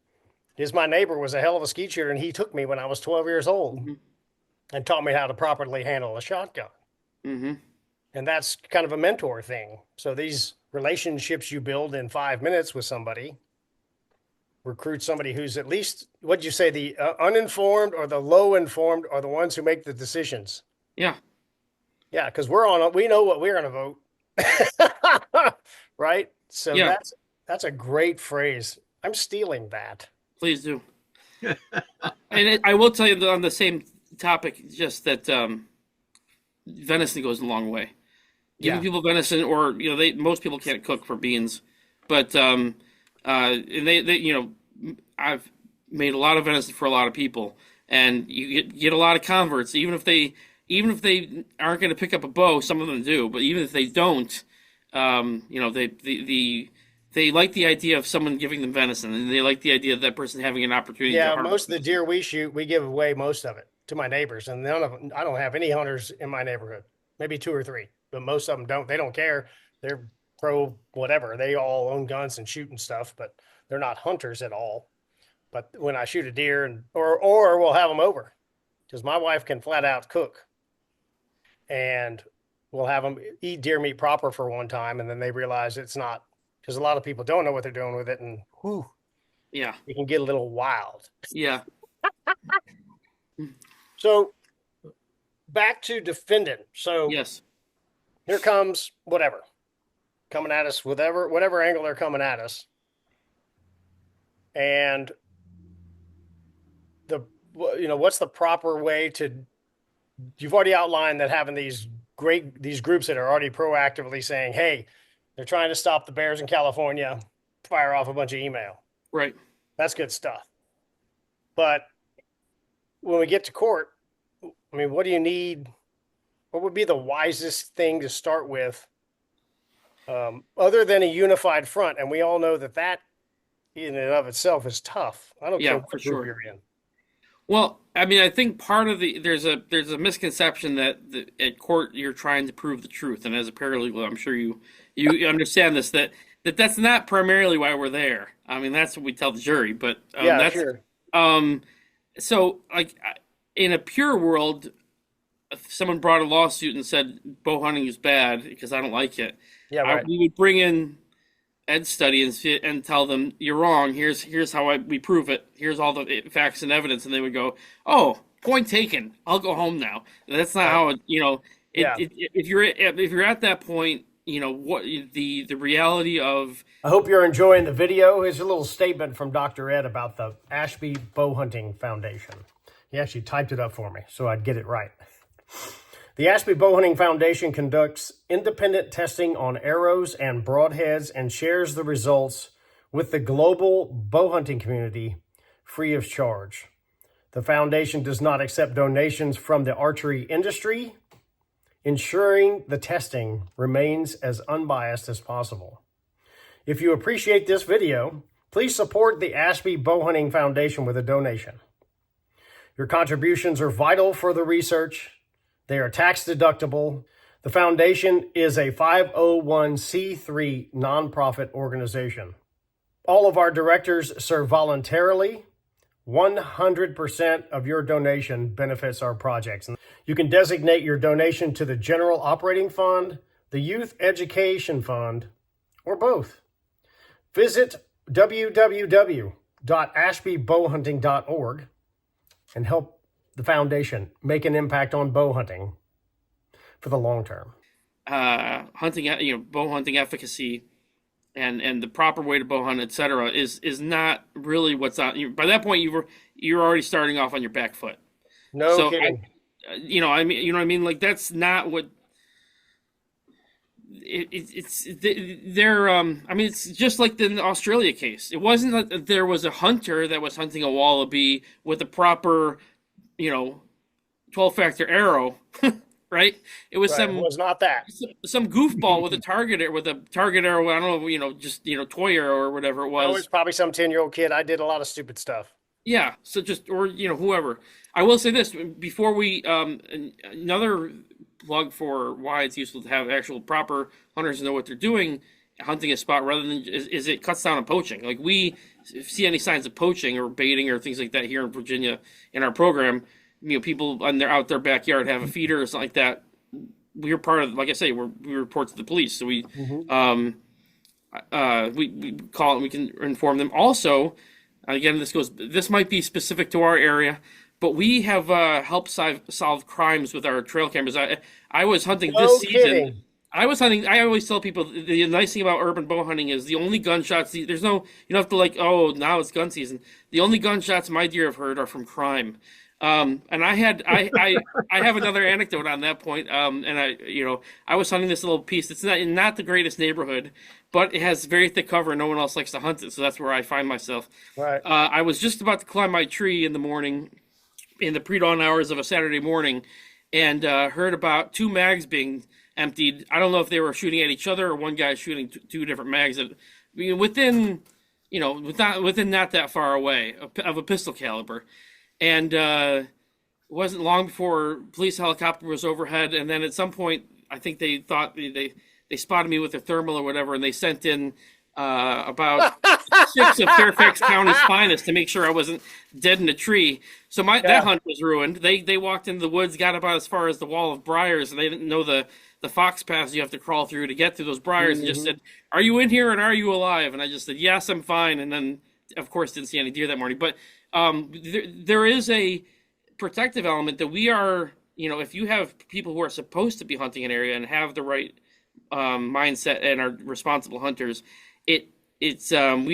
Is my neighbor was a hell of a skeet shooter, and he took me when I was 12 years old and taught me how to properly handle a shotgun. Mm-hmm. And that's kind of a mentor thing. So these relationships you build in 5 minutes with somebody, recruit somebody who's at least, what'd you say, the uninformed or the low informed are the ones who make the decisions. Yeah. Yeah, because we know what we're going to vote. Right? So that's a great phrase. I'm stealing that. Please do. And I will tell you that on the same topic, just that venison goes a long way. Giving people venison, or most people can't cook for beans, but and they I've made a lot of venison for a lot of people, and you get a lot of converts, even if they aren't going to pick up a bow. Some of them do, but even if they don't, they like the idea of someone giving them venison, and they like the idea of that person having an opportunity. Yeah, most of the deer we shoot, we give away most of it to my neighbors, and I don't have any hunters in my neighborhood. Maybe 2 or 3, but most of them don't. They don't care. They're pro whatever. They all own guns and shoot and stuff, but they're not hunters at all. But when I shoot a deer, or we'll have them over, because my wife can flat out cook, and we'll have them eat deer meat proper for one time, and then they realize it's not, because a lot of people don't know what they're doing with it, and it can get a little wild. Yeah. So back to defendant. So yes, here comes whatever coming at us, whatever angle they're coming at us, and what's the proper way to? You've already outlined that having these groups that are already proactively saying, hey, they're trying to stop the bears in California, fire off a bunch of email. Right. That's good stuff. But when we get to court, I mean, what do you need? What would be the wisest thing to start with, other than a unified front? And we all know that in and of itself is tough. I don't care what group you're in. Well, I mean, I think part of there's a misconception that at court you're trying to prove the truth, and as a paralegal, I'm sure you understand this, that's not primarily why we're there. I mean, that's what we tell the jury, but sure. So, like, in a pure world, if someone brought a lawsuit and said bow hunting is bad because I don't like it, we would bring in Ed's study and tell them you're wrong. Here's how we prove it. Here's all the facts and evidence, and they would go, "Oh, point taken. I'll go home now." That's not how it. If you're at that point, what the reality of. I hope you're enjoying the video. Here's a little statement from Dr. Ed about the Ashby Bowhunting Foundation. He actually typed it up for me so I'd get it right. The Ashby Bowhunting Foundation conducts independent testing on arrows and broadheads and shares the results with the global bowhunting community free of charge. The foundation does not accept donations from the archery industry, ensuring the testing remains as unbiased as possible. If you appreciate this video, please support the Ashby Bowhunting Foundation with a donation. Your contributions are vital for the research. They are tax deductible. The foundation is a 501c3 nonprofit organization. All of our directors serve voluntarily. 100% of your donation benefits our projects. You can designate your donation to the General Operating Fund, the Youth Education Fund, or both. Visit www.ashbybowhunting.org and help the foundation make an impact on bow hunting for the long term. Bow hunting efficacy and the proper way to bow hunt, etc., is not really what's on. By that point, you're already starting off on your back foot. No kidding. I mean, Like, that's not what they're I mean, it's just like the Australia case. It wasn't that there was a hunter that was hunting a wallaby with a proper, 12-factor arrow, right? It was Right. It was not that. some goofball with a target arrow. I don't know, just toy arrow or whatever it It was. was probably some 10-year-old kid. I did a lot of stupid stuff. Yeah, so just or whoever. I will say this before we another plug for why it's useful to have actual proper hunters know what they're doing hunting a spot rather than is it cuts down on poaching. Like we see any signs of poaching or baiting or things like that here in Virginia in our program, people on their out their backyard have a feeder or something like that. We're part of, like I say, we report to the police, so we call it. We can inform them. Also, again, this might be specific to our area, but we have helped solve crimes with our trail cameras. I was hunting this season. Kidding. I was hunting. I always tell people the nice thing about urban bow hunting is the only gunshots. There's no, you don't have to oh, now it's gun season. The only gunshots my deer have heard are from crime. And I have another anecdote on that point. And I was hunting this little piece. It's not the greatest neighborhood, but it has very thick cover and no one else likes to hunt it. So that's where I find myself. Right. I was just about to climb my tree in the morning, in the pre-dawn hours of a Saturday morning, and heard about 2 mags being emptied. I don't know if they were shooting at each other or one guy shooting 2 different mags within not that far away of a pistol caliber. And it wasn't long before police helicopter was overhead, and then at some point, I think they thought they spotted me with their thermal or whatever, and they sent in about 6 of Fairfax County's finest to make sure I wasn't dead in a tree. So that hunt was ruined. They walked into the woods, got about as far as the wall of briars, and they didn't know the fox paths you have to crawl through to get through those briars, and just said, "Are you in here and are you alive?" And I just said, "Yes, I'm fine." And then, of course, didn't see any deer that morning. But there is a protective element that we are, if you have people who are supposed to be hunting an area and have the right mindset and are responsible hunters, we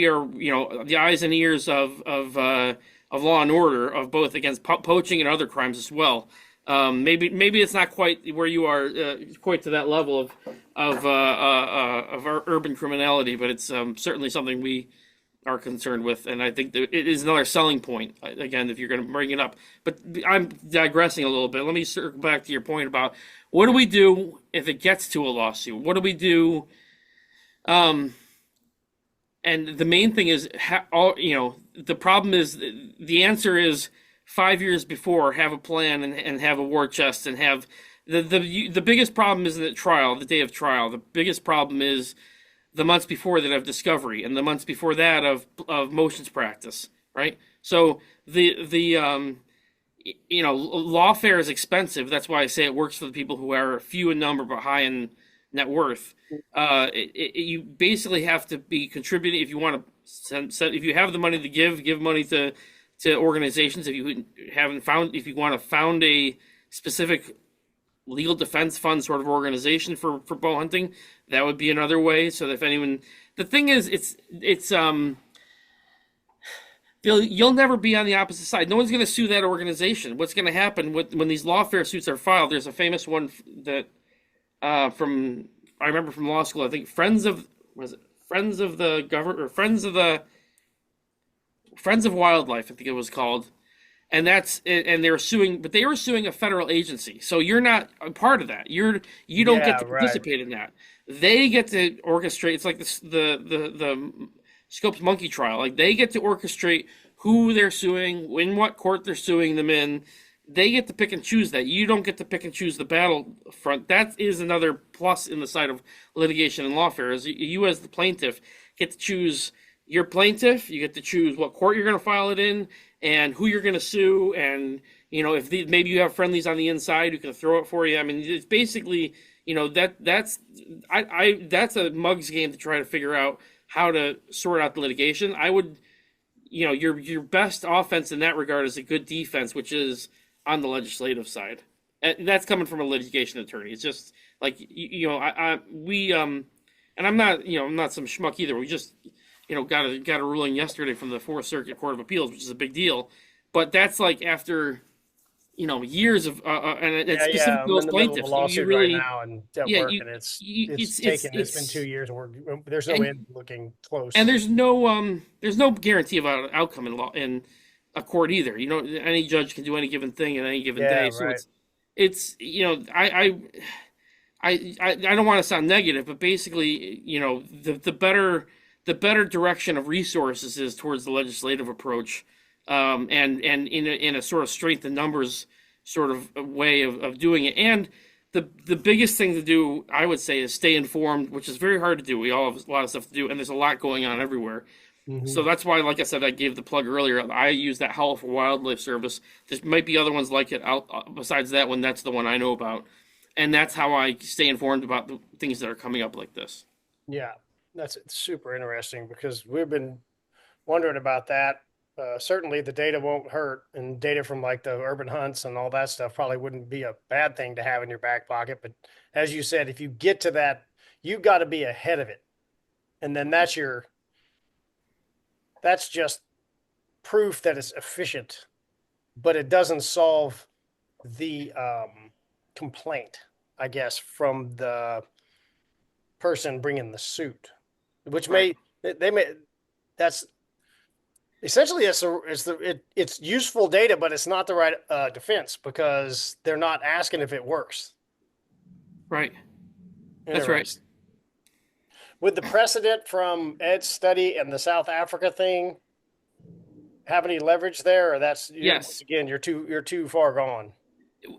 are, the eyes and ears of law and order, of both against poaching and other crimes as well. Maybe it's not quite where you are, quite to that level of our urban criminality, but it's certainly something we are concerned with, and I think that it is another selling point, again, if you're going to bring it up. But I'm digressing a little bit. Let me circle back to your point about what do we do if it gets to a lawsuit? What do we do? And the main thing is, the problem is, the answer is 5 years before, have a plan and have a war chest and have the biggest problem isn't at trial, the day of trial. The biggest problem is the months before that of discovery, and the months before that of motions practice, right? So lawfare is expensive. That's why I say it works for the people who are few in number but high in net worth. You basically have to be contributing if you want to. If you have the money to give money to organizations. If you want to found a specific legal defense fund sort of organization for bow hunting, that would be another way. So that if anyone, the thing is, you'll never be on the opposite side. No one's going to sue that organization. What's going to happen when these lawfare suits are filed? There's a famous one that I remember from law school. I think Friends of the Government, or Friends of Wildlife, I think it was called. And they were suing, but they were suing a federal agency. So you're not a part of that. You don't get to participate in that. They get to orchestrate. It's like the Scopes monkey trial. Like, they get to orchestrate who they're suing, in what court they're suing them in. They get to pick and choose that. You don't get to pick and choose the battlefront. That is another plus in the side of litigation and lawfare. Is you as the plaintiff get to choose your plaintiff. You get to choose what court you're going to file it in, and who you're going to sue, and if maybe you have friendlies on the inside who can throw it for you. I mean, it's basically that's a mug's game to try to figure out how to sort out the litigation. I would, your best offense in that regard is a good defense, which is on the legislative side. And that's coming from a litigation attorney. It's just like and I'm not some schmuck either. We just got a ruling yesterday from the Fourth Circuit Court of Appeals, which is a big deal. But that's like after years of and it's Yeah. specific to I'm in those the middle of a plaintiffs. You lawsuit right really, now and at yeah, work, and it's been 2 years, and there's no and end looking and close. there's no guarantee about an outcome in law in a court either. Any judge can do any given thing at any given Yeah, day. So right. it's I don't want to sound negative, but basically, the better direction of resources is towards the legislative approach, and in a sort of strength in numbers sort of a way of doing it. And the biggest thing to do, I would say, is stay informed, which is very hard to do. We all have a lot of stuff to do, and there's a lot going on everywhere. So Hmm. that's why, like I said, I gave the plug earlier. I use that Howl for Wildlife Service. There might be other ones like it besides that one. That's the one I know about, and that's how I stay informed about the things that are coming up like this. Yeah, that's super interesting because we've been wondering about that. Certainly, the data won't hurt, and data from like the urban hunts and all that stuff probably wouldn't be a bad thing to have in your back pocket. But as you said, if you get to that, you got to be ahead of it, and then that's just proof that it's efficient, but it doesn't solve the complaint, I guess, from the person bringing the suit, which Right. they may that's essentially it's useful data, but it's not the right defense because they're not asking if it works. Right. That's right. Interesting. Would the precedent from Ed's study and the South Africa thing have any leverage there, or once Yes. again you're too far gone?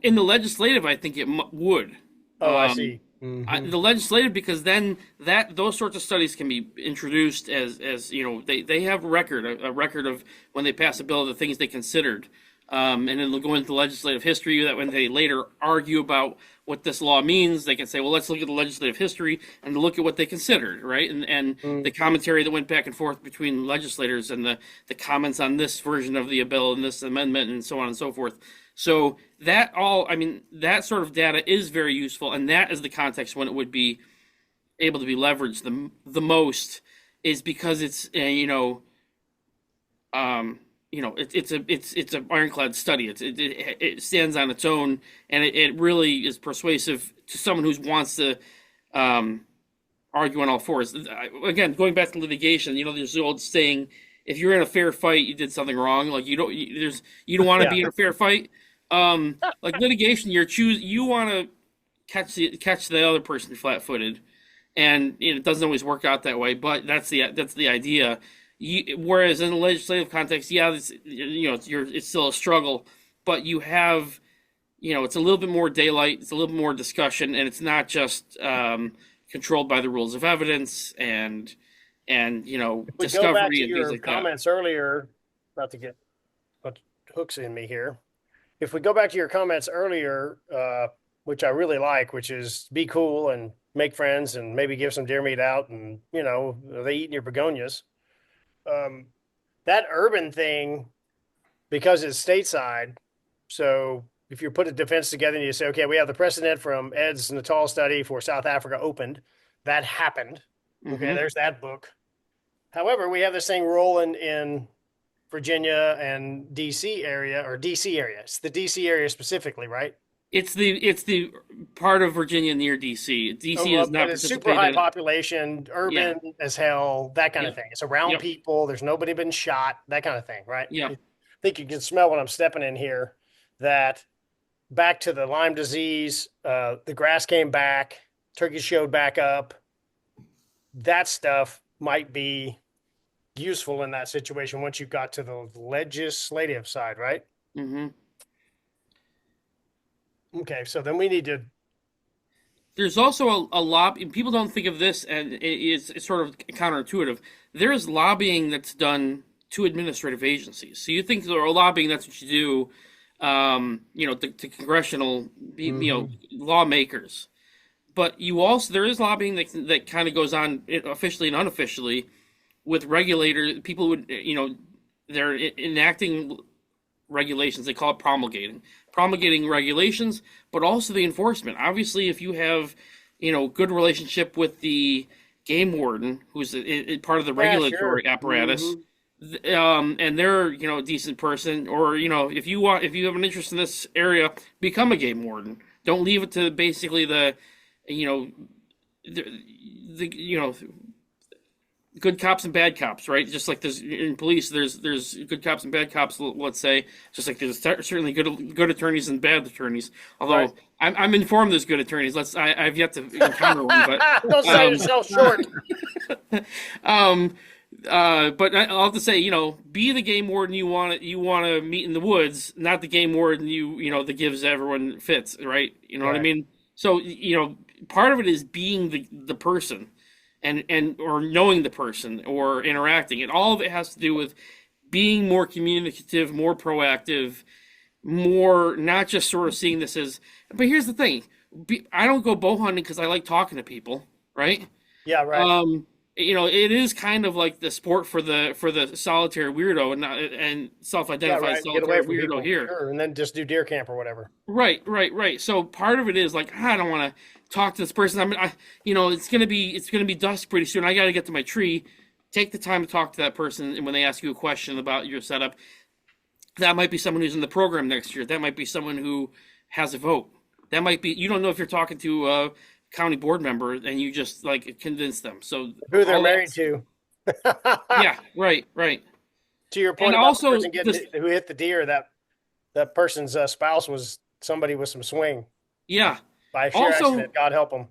In the legislative, I think it would. Oh, I Um, see. Hmm. the legislative, because then those sorts of studies can be introduced as they have a record of when they pass a bill, the things they considered, and then they'll go into legislative history. That when they later argue about what this law means, they can say, well, let's look at the legislative history and look at what they considered, right? And the commentary that went back and forth between legislators and the comments on this version of the bill and this amendment and so on and so forth. So that sort of data is very useful, and that is the context when it would be able to be leveraged the most, is because it's it's an ironclad study. It stands on its own, and it really is persuasive to someone who wants to argue on all fours. Again, going back to litigation, there's the old saying: if you're in a fair fight, you did something wrong. Like you don't want to Yeah. be in a fair fight. Like litigation, you want to catch the other person flat-footed, and it doesn't always work out that way. But that's the idea. Whereas in the legislative context, yeah, it's still a struggle, but you have, it's a little bit more daylight, it's a little bit more discussion, and it's not just controlled by the rules of evidence and If we go back discovery to and things your like that. comments earlier, about to get put hooks in me here. If we go back to your comments earlier, which I really like, which is be cool and make friends and maybe give some deer meat out, and are they eating your begonias? Um, that urban thing, because it's stateside. So if you put a defense together and you say, okay, we have the precedent from Ed's Natal study for South Africa opened, that happened. Okay, Hmm. there's that book. However, we have this thing rolling in Virginia and DC area, or DC area. It's the DC area specifically, right? It's the part of Virginia near DC. DC Oh, has but not it's super high participated. population, Yeah. urban as hell, that kind of Yep. thing. It's around Yep. people. There's nobody been shot, that kind of thing, right? I Yep. think you can smell when I'm stepping in here that back to the Lyme disease, the grass came back, turkey showed back up. That stuff might be useful in that situation once you got to the legislative side, right? Hmm. Okay, so then we need to. There's also a lobby. People don't think of this, and it's sort of counterintuitive. There is lobbying that's done to administrative agencies. So you think there are lobbying, that's what you do, to congressional, Mhm. lawmakers. But there is lobbying that kind of goes on officially and unofficially with regulators. People would, they're enacting regulations. They call it promulgating regulations, but also the enforcement. Obviously, if you have, good relationship with the game warden, who's part of the Yeah, sure. regulatory apparatus, Hmm. and they're a decent person, or if you have an interest in this area, become a game warden. Don't leave it to basically you know the good cops and bad cops, right? Just like there's in police, there's good cops and bad cops. Let's say, just like there's certainly good attorneys and bad attorneys. Although Right. I'm informed there's good attorneys. I've yet to encounter one, but Don't sell yourself short. but I'll have to say, be the game warden you want to meet in the woods, not the game warden that gives everyone fits, right? You know what I Right. mean? So part of it is being the person, and or knowing the person or interacting, and all of it has to do with being more communicative, more proactive, more not just sort of seeing this as. But here's the thing: I don't go bow hunting because I like talking to people, right? Yeah, right. It is kind of like the sport for the solitary weirdo and Yeah, self-identified right. Get away solitary from weirdo people. here. Sure. And then just do deer camp or whatever. Right. So part of it is like I don't want to talk to this person. It's gonna be dusk pretty soon. I got to get to my tree. Take the time to talk to that person, and when they ask you a question about your setup, that might be someone who's in the program next year. That might be someone who has a vote. That might be you don't know if you're talking to a county board member and you just like convince them. So Who they're all married that, to. yeah, right. To your point And about the also person who hit the deer, that person's spouse was somebody with some swing yeah, by sheer also accident. God help them.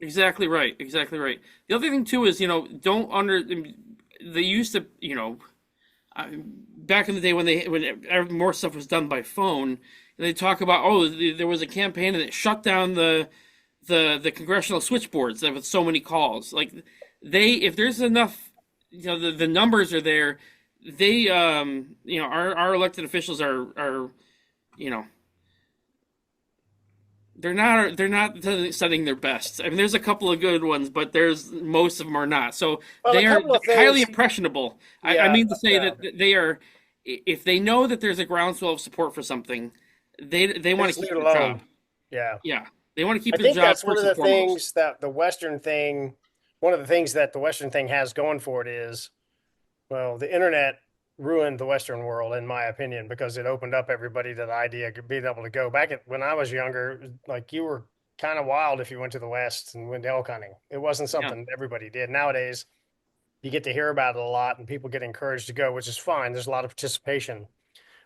exactly right. The other thing too is don't under they used to back in the day when more stuff was done by phone, and they talk about there was a campaign and it shut down the congressional switchboards with so many calls. Like if there's enough, the numbers are there. They our elected officials are you know they're not setting their best. I mean, there's a couple of good ones, but most of them are not. So Well, a they are couple of highly things. impressionable. I Yeah, mean to say yeah. that they are, if they know that there's a groundswell of support for something, they want Just to leave keep it their job. alone. Yeah. Yeah, they want to keep I their think job that's first and foremost. one of the things that the Western thing has going for it is, well, the internet ruined the Western world, in my opinion, because it opened up everybody to the idea of being able to go back when I was younger, like you were kind of wild if you went to the West and went elk hunting. It wasn't Yeah, something everybody did. Nowadays, you get to hear about it a lot and people get encouraged to go, which is fine. There's a lot of participation.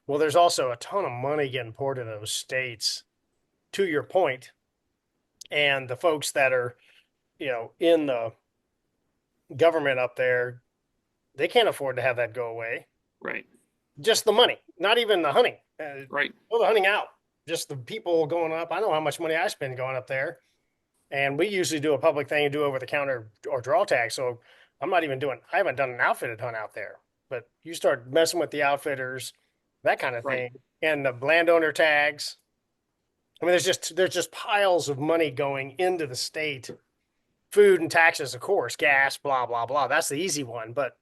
Well, there's also a ton of money getting poured into those states, to your point, and the folks that are, in the government up there, they can't afford to have that go away. right, Just the money, not even the hunting. right, Pull the hunting out. Just the people going up. I know how much money I spend going up there, and we usually do a public thing and do over the counter or draw tag. So I haven't done an outfitted hunt out there. But you start messing with the outfitters, that kind of right. thing, and the landowner tags. I mean, there's just piles of money going into the state. Food and taxes, of course, gas, blah blah blah. That's the easy one, but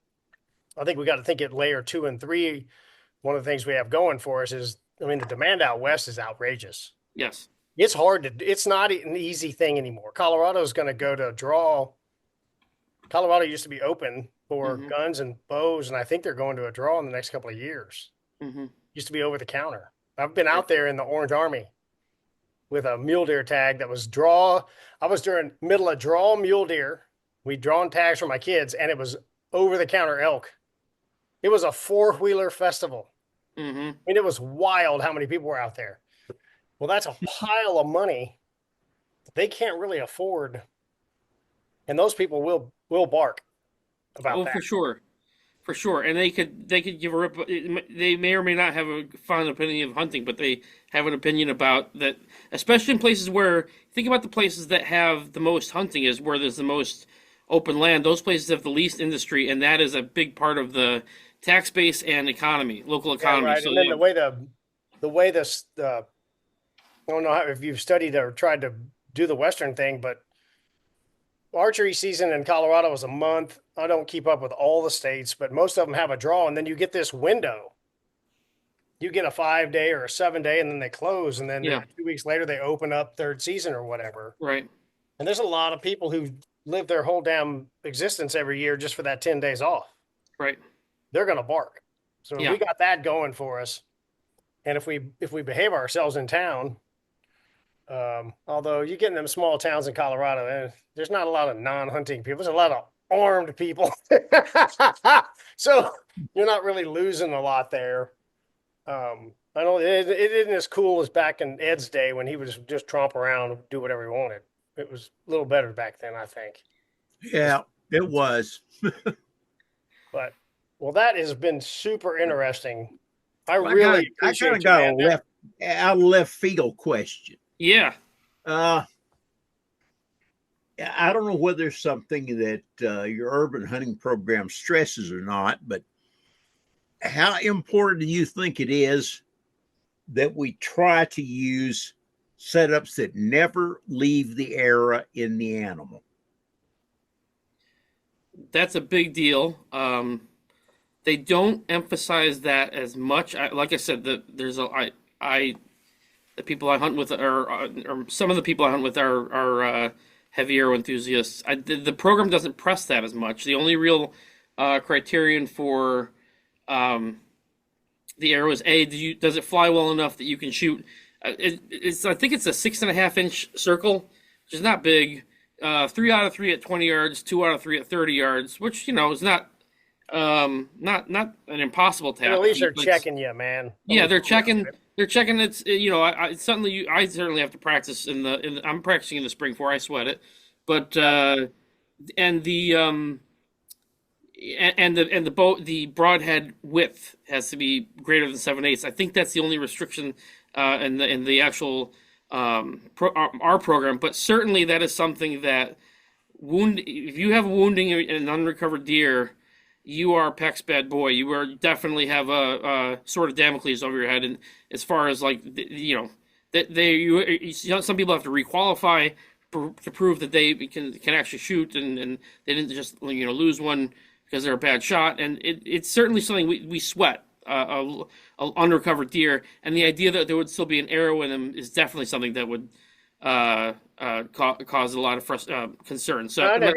I think we got to think at layer 2 and 3. One of the things we have going for us is, I mean, the demand out west is outrageous. Yes. It's not an easy thing anymore. Colorado's going to go to draw. Colorado used to be open for Hmm. guns and bows, and I think they're going to a draw in the next couple of years. Hmm. Used to be over the counter. I've been Right. out there in the Orange Army with a mule deer tag that was draw. I was during middle of draw mule deer. We'd drawn tags for my kids, and it was over the counter elk. It was a four-wheeler festival. Hmm. I mean, it was wild how many people were out there. Well, that's a pile of money they can't really afford, and those people will bark about Oh, that. for sure. And they could give a rip. They may or may not have a fond opinion of hunting, but they have an opinion about that, especially in places where think about the places that have the most hunting is where there's the most open land. Those places have the least industry, and that is a big part of the tax base and economy, local Yeah, economy. right. So And then the way this I don't know if you've studied or tried to do the Western thing, but archery season in Colorado is a month. I don't keep up with all the states, but most of them have a draw, and then you get this window. You get a 5 day or a 7 day, and then they close, and then yeah, 2 weeks later they open up third season or whatever. right, And there's a lot of people who live their whole damn existence every year just for that 10 days off. right. they're going to bark. So Yeah. we got that going for us. And if we behave ourselves in town, although you get in them small towns in Colorado, there's not a lot of non-hunting people. There's a lot of armed people, so you're not really losing a lot there. I know it isn't as cool as back in Ed's day when he would just tromp around and do whatever he wanted. It was a little better back then, I think. Yeah, it was. But well, that has been super interesting. I Well, really I kind of appreciate you, got man. a out of left field question. Yeah. Uh, I don't know whether it's something that your urban hunting program stresses or not, but how important do you think it is that we try to use setups that never leave the arrow in the animal? That's a big deal. They don't emphasize that as much. Like I said, the people I hunt with or some of the people I hunt with are heavy arrow enthusiasts. The program doesn't press that as much. The only real criterion for the arrow is does it fly well enough that you can shoot? I think it's a 6.5-inch circle, which is not big. 3 out of 3 at 20 yards, 2 out of 3 at 30 yards, which is not an impossible task. But at least they're checking you, man. Yeah, they're checking. They're checking. I certainly have to practice I'm practicing in the spring before I sweat it, but and the broadhead width has to be greater than 7/8. I think that's the only restriction in the actual our program. But certainly that is something that if you have wounding an unrecovered deer, you are Peck's bad boy. You are definitely have a sword of Damocles over your head. And as far as some people have to requalify to prove that they can actually shoot, and they didn't just lose one because they're a bad shot. And it's certainly something we sweat a unrecovered deer, and the idea that there would still be an arrow in them is definitely something that would cause a lot of concern. So that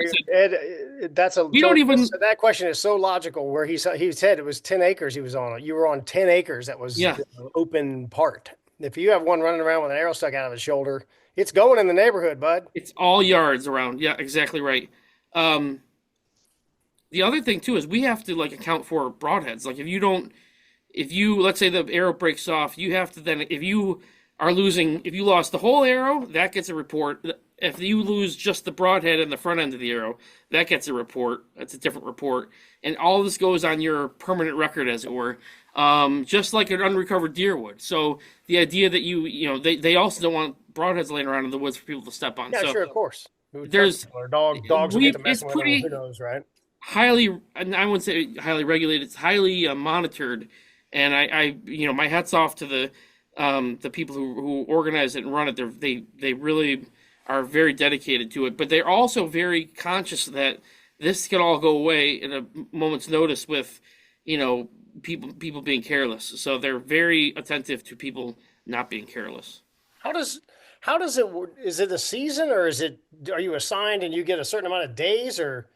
question is so logical. Where he said it was 10 acres he was on. You were on 10 acres that was the open part. If you have one running around with an arrow stuck out of his shoulder, it's going in the neighborhood, bud. It's all yards around. Yeah, exactly right. The other thing too is we have to account for broadheads. Like if you let's say the arrow breaks off, you have to then if you lost the whole arrow, that gets a report. If you lose just the broadhead and the front end of the arrow, that gets a report. That's a different report. And all of this goes on your permanent record, as it were, just like an unrecovered deer would. So the idea that they also don't want broadheads laying around in the woods for people to step on. Yeah, so sure, of course. Dogs will get to mess with them. Who knows, right? Highly, I wouldn't say highly regulated. It's highly monitored. And I my hat's off to the people who organize it and run it. They really are very dedicated to it, but they're also very conscious that this could all go away in a moment's notice with, people being careless. So they're very attentive to people not being careless. How does it work? Is it a season, or are you assigned and you get a certain amount of days, or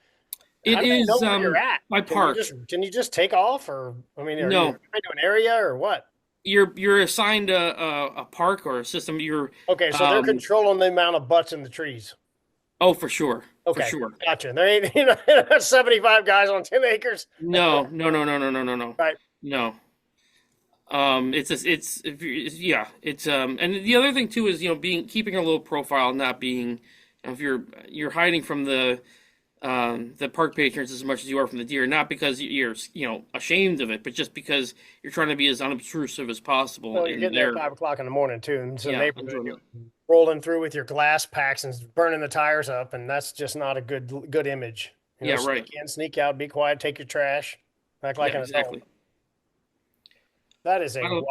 it is where you're at? By park? Can you just take off, or are no. you into an area or what? You're assigned a park or a system. Okay, so they're controlling the amount of butts in the trees. Oh, for sure. Okay, for sure. Gotcha. There ain't 75 guys on 10 acres. No. Right. No. And the other thing too is keeping a low profile, not being if you're hiding from the park patrons as much as you are from the deer, not because you're ashamed of it, but just because you're trying to be as unobtrusive as possible. Well, you're getting there at 5 o'clock in the morning too, and so neighborhood rolling through with your glass packs and burning the tires up, and that's just not a good image. Right. Sneak in, sneak out, be quiet, take your trash, act like an adult. Exactly. That is a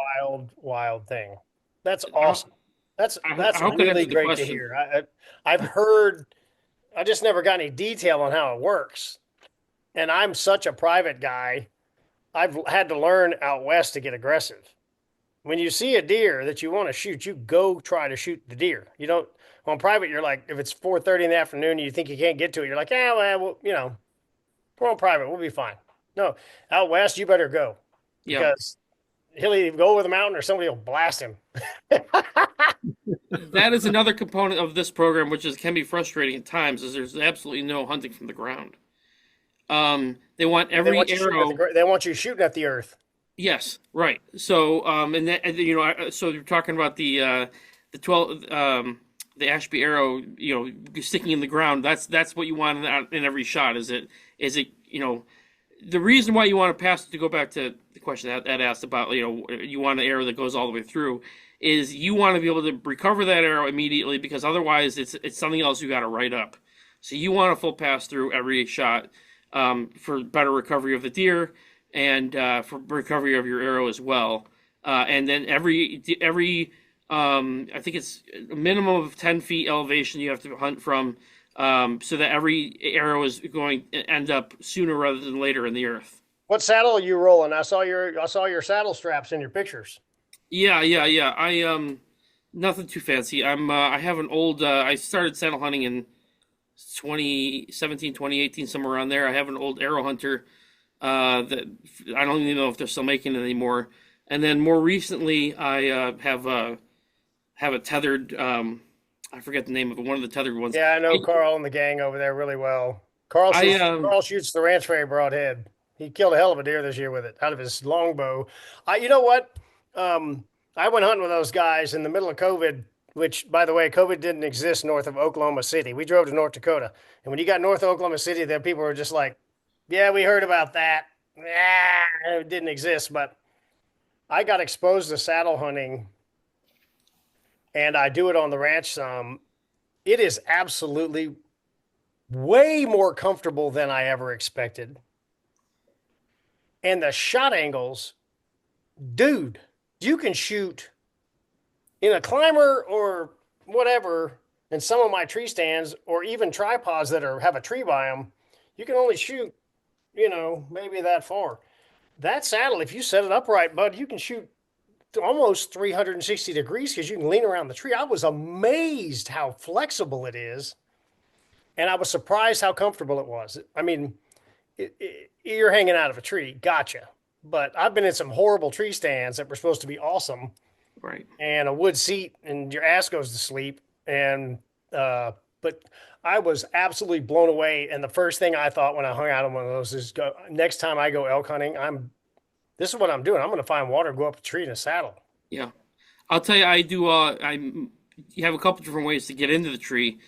wild thing. That's awesome. That's really great to hear. I've heard. I just never got any detail on how it works. And I'm such a private guy. I've had to learn out west to get aggressive. When you see a deer that you want to shoot, you go try to shoot the deer. You don't, on private, you're like, if it's 4:30 in the afternoon and you think you can't get to it, you're like, we're on private. We'll be fine. No, out west, you better go Yeah. because he'll either go over the mountain or somebody will blast him. That is another component of this program, which can be frustrating at times, is there's absolutely no hunting from the ground. They want every arrow. They want you shooting at the earth. Yes, right. So, so you're talking about the 12, the Ashby arrow, sticking in the ground. That's what you want in every shot. Is it, the reason why you want to pass, to go back to the question that asked about, you want an arrow that goes all the way through, is you want to be able to recover that arrow immediately, because otherwise it's something else you got to write up. So you want a full pass through every shot, for better recovery of the deer and for recovery of your arrow as well. And then every I think it's a minimum of 10 feet elevation you have to hunt from, so that every arrow is going to end up sooner rather than later in the earth. What saddle are you rolling? I saw your saddle straps in your pictures. Yeah. I nothing too fancy. I have an old. I started saddle hunting in 2017, 2018, somewhere around there. I have an old arrow hunter that I don't even know if they're still making it anymore. And then more recently, I have a tethered. I forget the name of it. One of the tethered ones. Yeah, I know Carl and the gang over there really well. Carl shoots the Ranch Fairy broadhead. He killed a hell of a deer this year with it out of his longbow. You know what? I went hunting with those guys in the middle of COVID, which, by the way, COVID didn't exist north of Oklahoma City. We drove to North Dakota. And when you got north of Oklahoma City, there people were just like, yeah, we heard about that. It didn't exist. But I got exposed to saddle hunting, and I do it on the ranch some. It is absolutely way more comfortable than I ever expected. And the shot angles, dude, you can shoot in a climber or whatever, in some of my tree stands or even tripods that have a tree by them. You can only shoot, maybe that far. That saddle, if you set it up right, bud, you can shoot almost 360 degrees because you can lean around the tree. I was amazed how flexible it is, and I was surprised how comfortable it was. I mean, you're hanging out of a tree, gotcha. But I've been in some horrible tree stands that were supposed to be awesome, right? And a wood seat, and your ass goes to sleep. And but I was absolutely blown away. And the first thing I thought when I hung out on one of those is, next time I go elk hunting, this is what I'm doing. I'm going to find water, go up a tree in a saddle. Yeah, I'll tell you, I do. You have a couple different ways to get into the tree.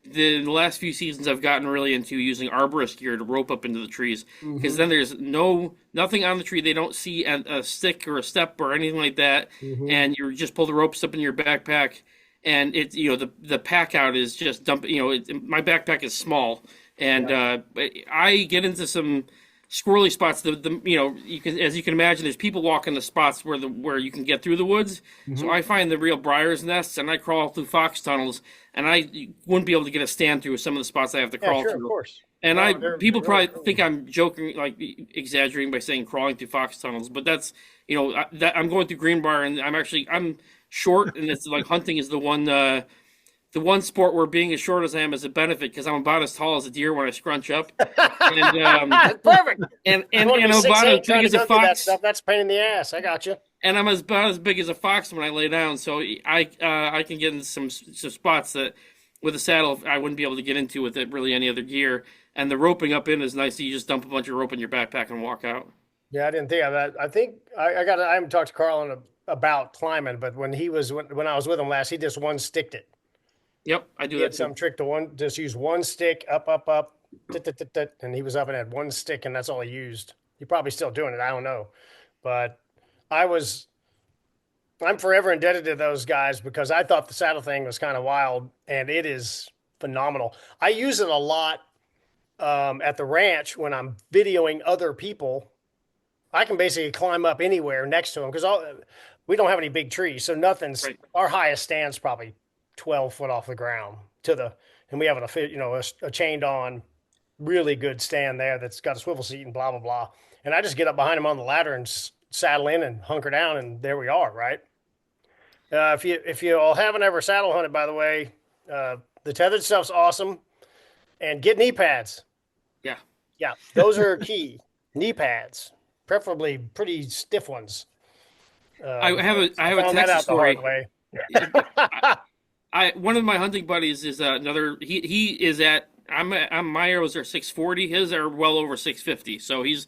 The last few seasons, I've gotten really into using arborist gear to rope up into the trees, because then there's nothing on the tree. They don't see a stick or a step or anything like that, and you just pull the ropes up in your backpack, and it's the pack out is just dump. My backpack is small, and I get into some squirrely spots. You can, as you can imagine, there's people walking the spots where you can get through the woods. So I find the real briar's nests, and I crawl through fox tunnels, and I wouldn't be able to get a stand through some of the spots I have to crawl through. Of course. And people probably think I'm joking, like exaggerating by saying crawling through fox tunnels, but that's that I'm going through greenbrier, and I'm short, and it's like hunting is the one sport where being as short as I am is a benefit, because I'm about as tall as a deer when I scrunch up. And, that's perfect. And about as big as a fox. That's a pain in the ass. I got you. And I'm about as big as a fox when I lay down, so I can get into some spots that with a saddle I wouldn't be able to get into with it really any other gear. And the roping up in is nice. So you just dump a bunch of rope in your backpack and walk out. Yeah, I didn't think of that. I think I haven't talked to Carl about climbing, but when I was with him last, he just one sticked it. Yep, I do He that had too. some trick to just use one stick, up, and he was up and had one stick, and that's all he used. He probably still doing it. I don't know, but I'm forever indebted to those guys, because I thought the saddle thing was kind of wild, and it is phenomenal. I use it a lot at the ranch when I'm videoing other people. I can basically climb up anywhere next to them, because we don't have any big trees, so nothing's right. Our highest stand's probably 12 foot off the ground and we have a chained on really good stand there that's got a swivel seat and blah, blah, blah. And I just get up behind him on the ladder and saddle in and hunker down, and there we are. Right. If you all haven't ever saddle hunted, by the way, the tethered stuff's awesome, and get knee pads. Yeah. Yeah. Those are key. knee pads, preferably pretty stiff ones. I have a Found that Texas out the hard story. way. I one of my hunting buddies is another. He is at. My arrows are 640. His are well over 650. So he's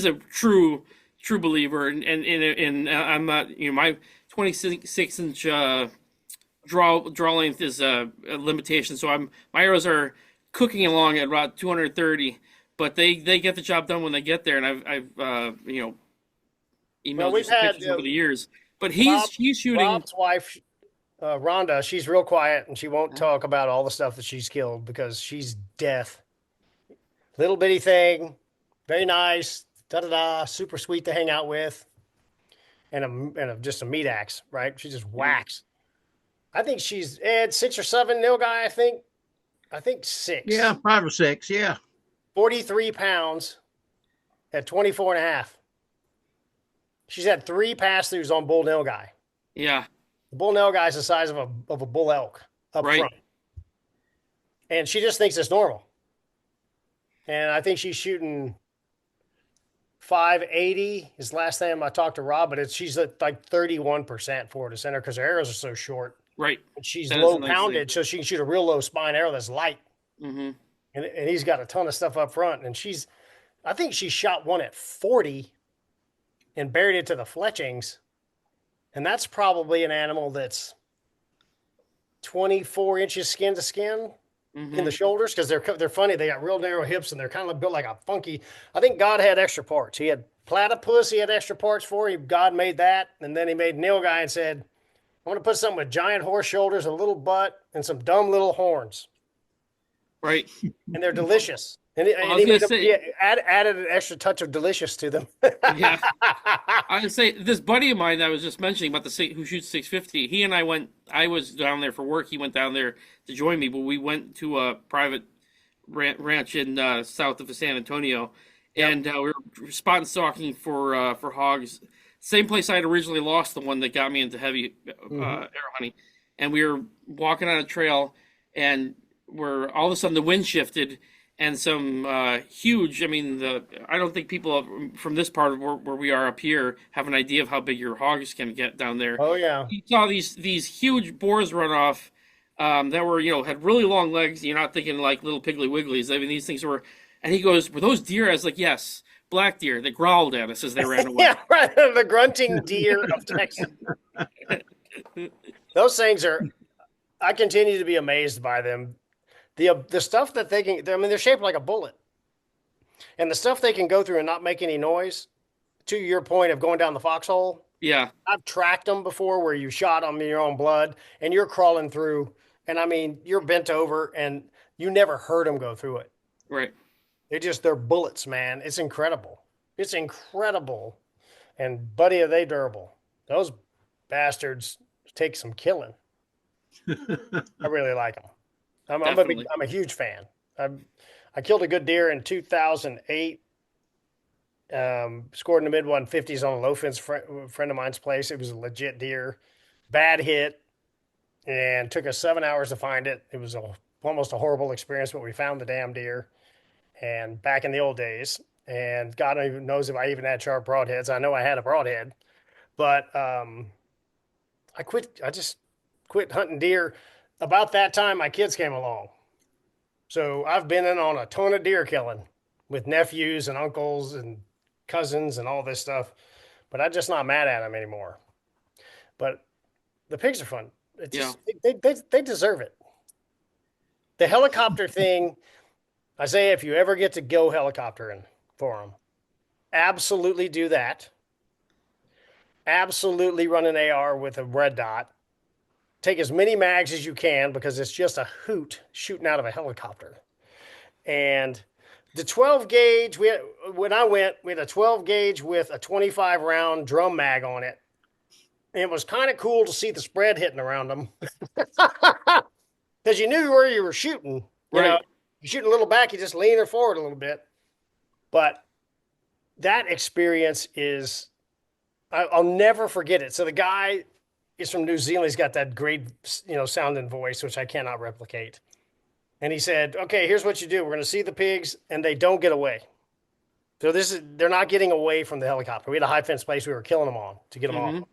a true believer. And I'm not. My 26 inch draw length is a limitation. So my arrows are cooking along at about 230. But they get the job done when they get there. And I've emailed you We've some had pictures over the years. But Rob, he's shooting. Rob's wife, Rhonda. She's real quiet and she won't talk about all the stuff that she's killed because she's death. Little bitty thing, very nice, da da da, super sweet to hang out with, and just a meat axe, right? She just whacks. I think she's Ed 6 or 7 nil guy. I think 6. Yeah, 5 or 6. Yeah. 43 pounds at 24 and a half. She's had 3 pass-throughs on bull nil guy. Yeah. The bull nil guy is the size of a bull elk up front. And she just thinks it's normal. And I think she's shooting 580 is the last time I talked to Rob, but she's at like 31% forward to center because her arrows are so short. Right. And she's That low is a nice pounded, so she can shoot a real low spine arrow that's light. Mm-hmm. And he's got a ton of stuff up front. And I think she shot one at 40 and buried it to the fletchings. And that's probably an animal that's 24 inches skin to skin in the shoulders because they're funny. They got real narrow hips and they're kind of built like a funky. I think God had extra parts. He had platypus. He had extra parts for him. God made that, and then he made nilgai and said, "I'm going to put something with giant horse shoulders, a little butt, and some dumb little horns." Right. And they're delicious. And he added an extra touch of delicious to them. Yeah. I would say this buddy of mine that I was just mentioning about who shoots 650. He and I was down there for work. He went down there to join me, but we went to a private ranch in south of San Antonio, and we were spot and stalking for hogs. Same place I had originally lost the one that got me into heavy arrow hunting, and we were walking on a trail, and where all of a sudden the wind shifted. And some huge. I mean, I don't think people from this part of where we are up here have an idea of how big your hogs can get down there. Oh yeah. You saw these huge boars run off that were had really long legs. You're not thinking like little piggly wigglies. I mean, these things were. And he goes, "Were those deer?" I was like, "Yes, black deer." They growled at us as they ran away. Yeah, right. The grunting deer of Texas. Those things are. I continue to be amazed by them. The stuff that they can, I mean, they're shaped like a bullet. And the stuff they can go through and not make any noise, to your point of going down the foxhole. Yeah. I've tracked them before where you shot them in your own blood and you're crawling through. And I mean, you're bent over and you never heard them go through it. Right. They're bullets, man. It's incredible. It's incredible. And buddy, are they durable. Those bastards take some killing. I really like them. I'm a huge fan. I killed a good deer in 2008. Scored in the mid 150s on a low fence friend of mine's place. It was a legit deer, bad hit, and took us 7 hours to find it. It was almost a horrible experience, but we found the damn deer. And back in the old days, and God even knows if I even had sharp broadheads. I know I had a broadhead, but I just quit hunting deer. About that time, my kids came along. So I've been in on a ton of deer killing with nephews and uncles and cousins and all this stuff, but I'm just not mad at them anymore. But the pigs are fun. They deserve it. The helicopter thing, Isiah, if you ever get to go helicoptering for them, absolutely do that. Absolutely run an AR with a red dot. Take as many mags as you can because it's just a hoot shooting out of a helicopter. And the 12 gauge, when I went, we had a 12 gauge with a 25 round drum mag on it. And it was kind of cool to see the spread hitting around them because you knew where you were shooting. You know, you're shooting a little back, you just lean her forward a little bit. But that experience is, I'll never forget it. So the guy is from New Zealand. He's got that great, sounding voice, which I cannot replicate. And he said, "Okay, here's what you do. We're going to see the pigs and they don't get away. So they're not getting away from the helicopter. We had a high fence place we were killing them on to get them off.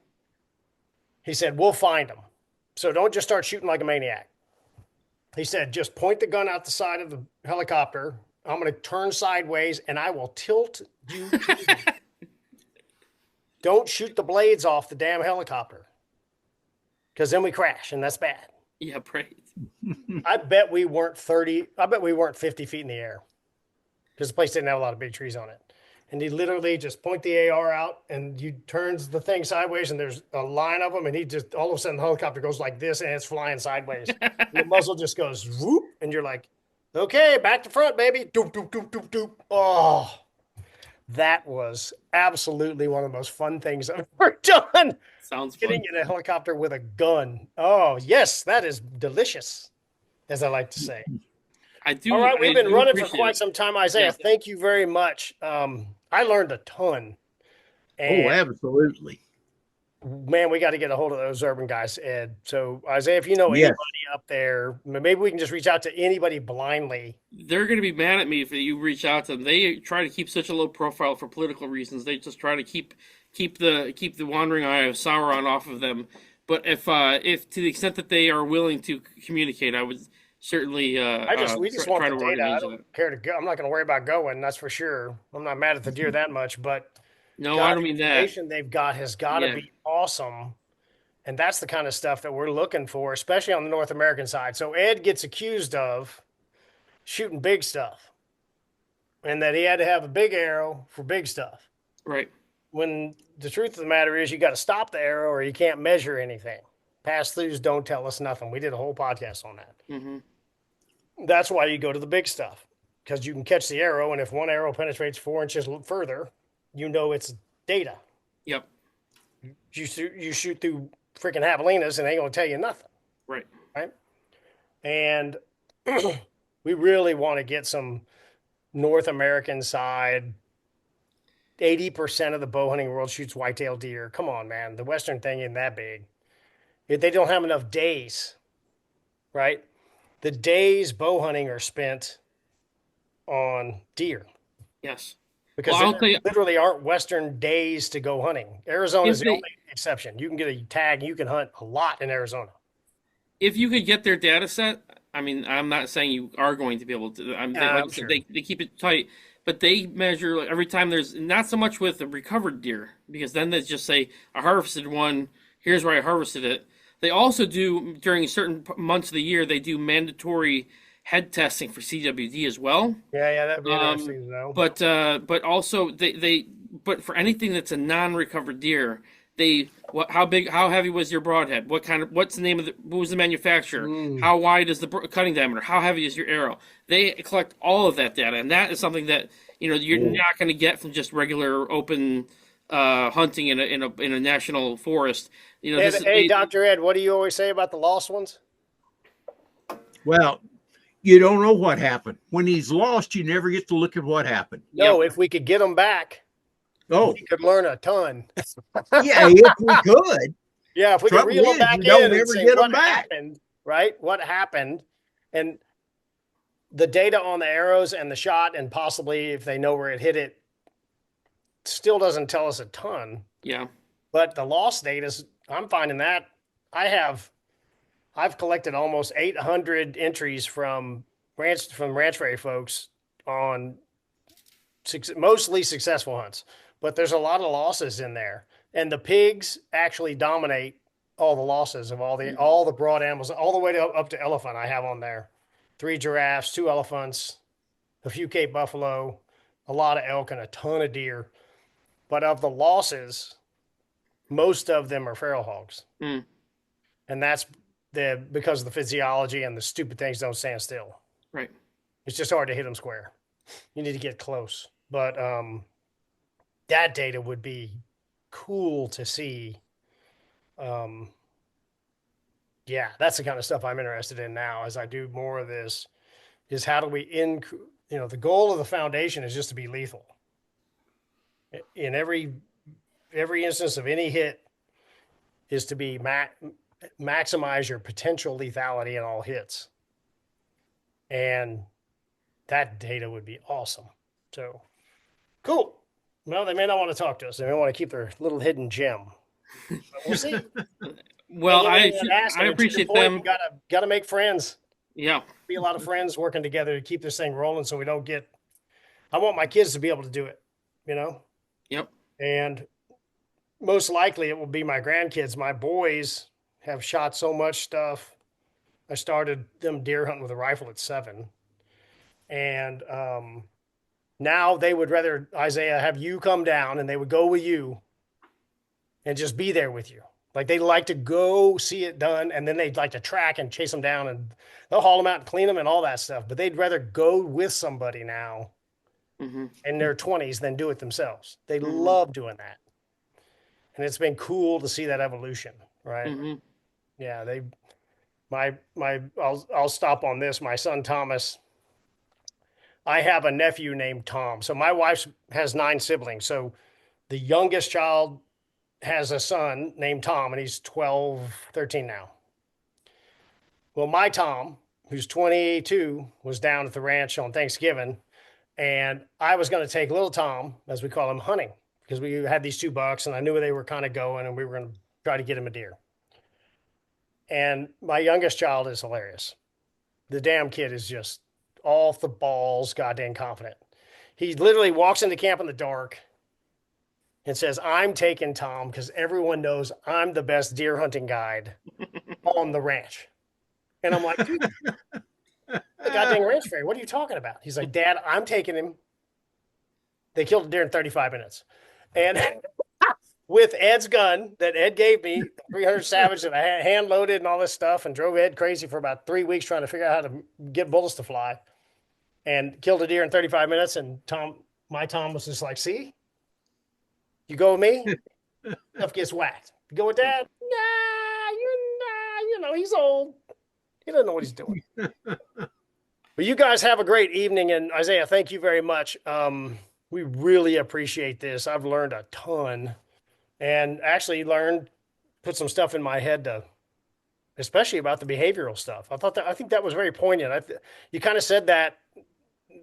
He said, we'll find them. So don't just start shooting like a maniac. He said, just point the gun out the side of the helicopter. I'm going to turn sideways and I will tilt you to the Don't shoot the blades off the damn helicopter, because then we crash, and that's bad. Yeah, right. I bet we weren't 50 feet in the air, because the place didn't have a lot of big trees on it. And he literally just point the AR out, and you turns the thing sideways, and there's a line of them, and he just, all of a sudden, the helicopter goes like this, and it's flying sideways. The muzzle just goes whoop, and you're like, okay, back to front, baby. Doop, doop, doop, doop, doop. Oh, that was absolutely one of the most fun things I've ever done. Sounds fun. Getting in a helicopter with a gun. Oh, yes, that is delicious, as I like to say. I do. All right, we've been running for quite it. some time, Isiah. Yeah. Thank you very much. I learned a ton. And absolutely. Man, we got to get a hold of those urban guys, Ed. So, Isiah, if you know anybody up there, maybe we can just reach out to anybody blindly. They're going to be mad at me if you reach out to them. They try to keep such a low profile for political reasons. They just try to keep the wandering eye of Sauron off of them. But if to the extent that they are willing to communicate, I would certainly. We just want the data. I don't care to go. I'm not going to worry about going. That's for sure. I'm not mad at the deer that much, but. No, I don't mean that. The information they've got has got to be awesome. And that's the kind of stuff that we're looking for, especially on the North American side. So Ed gets accused of shooting big stuff and that he had to have a big arrow for big stuff. Right. When the truth of the matter is you got to stop the arrow or you can't measure anything. Pass-throughs don't tell us nothing. We did a whole podcast on that. Mm-hmm. That's why you go to the big stuff, because you can catch the arrow, and if one arrow penetrates 4 inches further, you know it's data. Yep. You shoot through freaking javelinas and they ain't going to tell you nothing. Right. Right. And we really want to get some North American side. 80% of the bow hunting world shoots whitetail deer. Come on, man. The Western thing isn't that big. They don't have enough days, right? The days bow hunting are spent on deer. Yes. Because there literally aren't Western days to go hunting. Arizona is the only exception. You can get a tag and you can hunt a lot in Arizona. If you could get their data set, I mean, I'm not saying you are going to be able to. Sure. They keep it tight, but they measure every time there's not so much with a recovered deer, because then they just say, I harvested one, here's where I harvested it. They also do, during certain months of the year, they do mandatory head testing for CWD as well. Yeah, that'd be interesting to know. But also but for anything that's a non-recovered deer, how heavy was your broadhead? What's the name of what was the manufacturer? How wide is the cutting diameter? How heavy is your arrow? They collect all of that data, and that is something that you're not going to get from just regular open hunting in a national forest. Hey, Dr. Ed, what do you always say about the lost ones? Well, you don't know what happened. When he's lost, you never get to look at what happened. No, if we could get them back, we could learn a ton. Yeah, if we could. Yeah, if we could reel them back in and say what happened, right? What happened? And the data on the arrows and the shot, and possibly if they know where it hit it, still doesn't tell us a ton. Yeah. But the lost data, I'm finding that I've collected almost 800 entries from Ranch Prairie folks on mostly successful hunts, but there's a lot of losses in there, and the pigs actually dominate all the losses of all the broad animals, all the way up to elephant. I have on there 3 giraffes, 2 elephants, a few Cape buffalo, a lot of elk, and a ton of deer. But of the losses, most of them are feral hogs, and that's because of the physiology and the stupid things don't stand still. Right. It's just hard to hit them square. You need to get close. But that data would be cool to see. Yeah, that's the kind of stuff I'm interested in now as I do more of this, is how do we the goal of the foundation is just to be lethal. In every instance of any hit is to be maximize your potential lethality in all hits. And that data would be awesome. So Cool. Well, they may not want to talk to us. They may want to keep their little hidden gem. But we'll see. Well, I I appreciate them. You gotta make friends. Yeah. Be a lot of friends working together to keep this thing rolling, so we don't get. I want my kids to be able to do it, you know. Yep. And most likely, it will be my grandkids. My boys have shot so much stuff. I started them deer hunting with a rifle at 7, and now they would rather, Isiah, have you come down, and they would go with you and just be there with you. Like, they like to go see it done, and then they'd like to track and chase them down, and they'll haul them out and clean them and all that stuff. But they'd rather go with somebody now in their 20s than do it themselves. They love doing that. And it's been cool to see that evolution, right? Yeah, I'll stop on this. My son Thomas, I have a nephew named Tom. So my wife has 9 siblings. So the youngest child has a son named Tom, and he's 12, 13 now. Well, my Tom, who's 22, was down at the ranch on Thanksgiving, and I was going to take little Tom, as we call him, hunting, because we had these 2 bucks, and I knew where they were kind of going, and we were going to try to get him a deer. And my youngest child is hilarious. The damn kid is just off the balls, goddamn confident. He literally walks into camp in the dark and says, I'm taking Tom because everyone knows I'm the best deer hunting guide on the ranch. And I'm like, dude, the goddamn ranch fairy, what are you talking about? He's like, Dad, I'm taking him. They killed a deer in 35 minutes. And with Ed's gun that Ed gave me, 300 Savage that I had hand loaded and all this stuff, and drove Ed crazy for about 3 weeks trying to figure out how to get bullets to fly, and killed a deer in 35 minutes. And my Tom was just like, see? You go with me, stuff gets whacked. You go with Dad, he's old. He doesn't know what he's doing. But you guys have a great evening, and Isiah, thank you very much. We really appreciate this. I've learned a ton, and actually put some stuff in my head especially about the behavioral stuff. I think that was very poignant. You kind of said that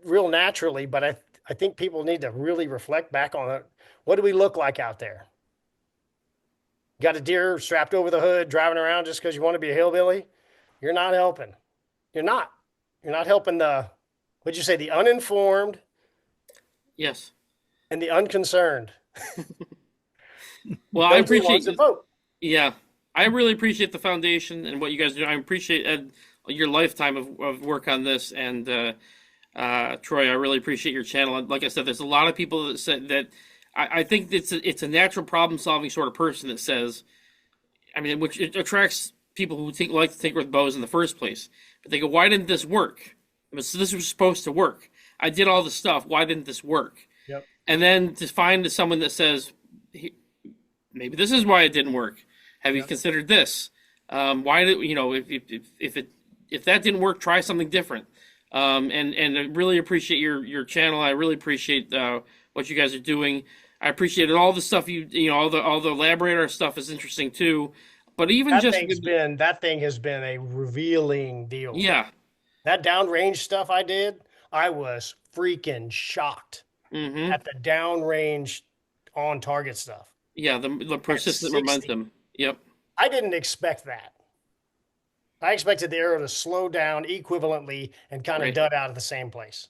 real naturally, but I think people need to really reflect back on it. What do we look like out there? Got a deer strapped over the hood, driving around just because you want to be a hillbilly? You're not helping. You're not helping what'd you say, the uninformed? Yes. And the unconcerned. Well, I appreciate it. Yeah. I really appreciate the foundation and what you guys do. I appreciate, Ed, your lifetime of work on this. And Troy, I really appreciate your channel. And like I said, there's a lot of people that said that I think it's a natural problem-solving sort of person that says, which it attracts people who like to tinker with bows in the first place. But they go, why didn't this work? So this was supposed to work. I did all this stuff. Why didn't this work? Yep. And then to find someone that says, maybe this is why it didn't work. Have you considered this? Why did if that didn't work, try something different. And I really appreciate your channel. I really appreciate what you guys are doing. I appreciate all the stuff all the elaborator stuff is interesting too. But even that thing has been a revealing deal. Yeah, that downrange stuff I did, I was freaking shocked at the downrange on target stuff. Yeah, the persistent momentum. Yep. I didn't expect that. I expected the arrow to slow down equivalently and kind of dud out of the same place.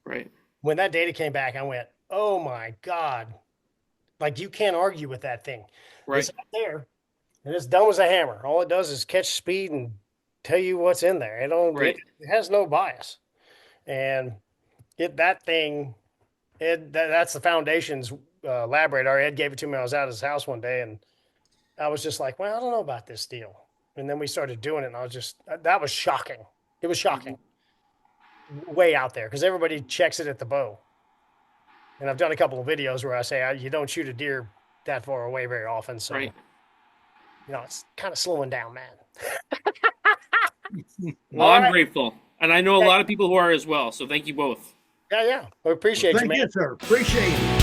Right. When that data came back, I went, oh my God. Like, you can't argue with that thing. Right. It's out there, and it's dumb as a hammer. All it does is catch speed and tell you what's in there. It has no bias. And that's the Foundation's labradar. Ed gave it to me. I was out at his house one day, and I was just like, well, I don't know about this deal. And then we started doing it, and that was shocking. It was shocking. Way out there, because everybody checks it at the bow. And I've done a couple of videos where I say you don't shoot a deer that far away very often. So, it's kind of slowing down, man. Well, I'm grateful. And I know a lot of people who are as well. So thank you both. Yeah. We appreciate you, man. Thank you, sir. Appreciate it.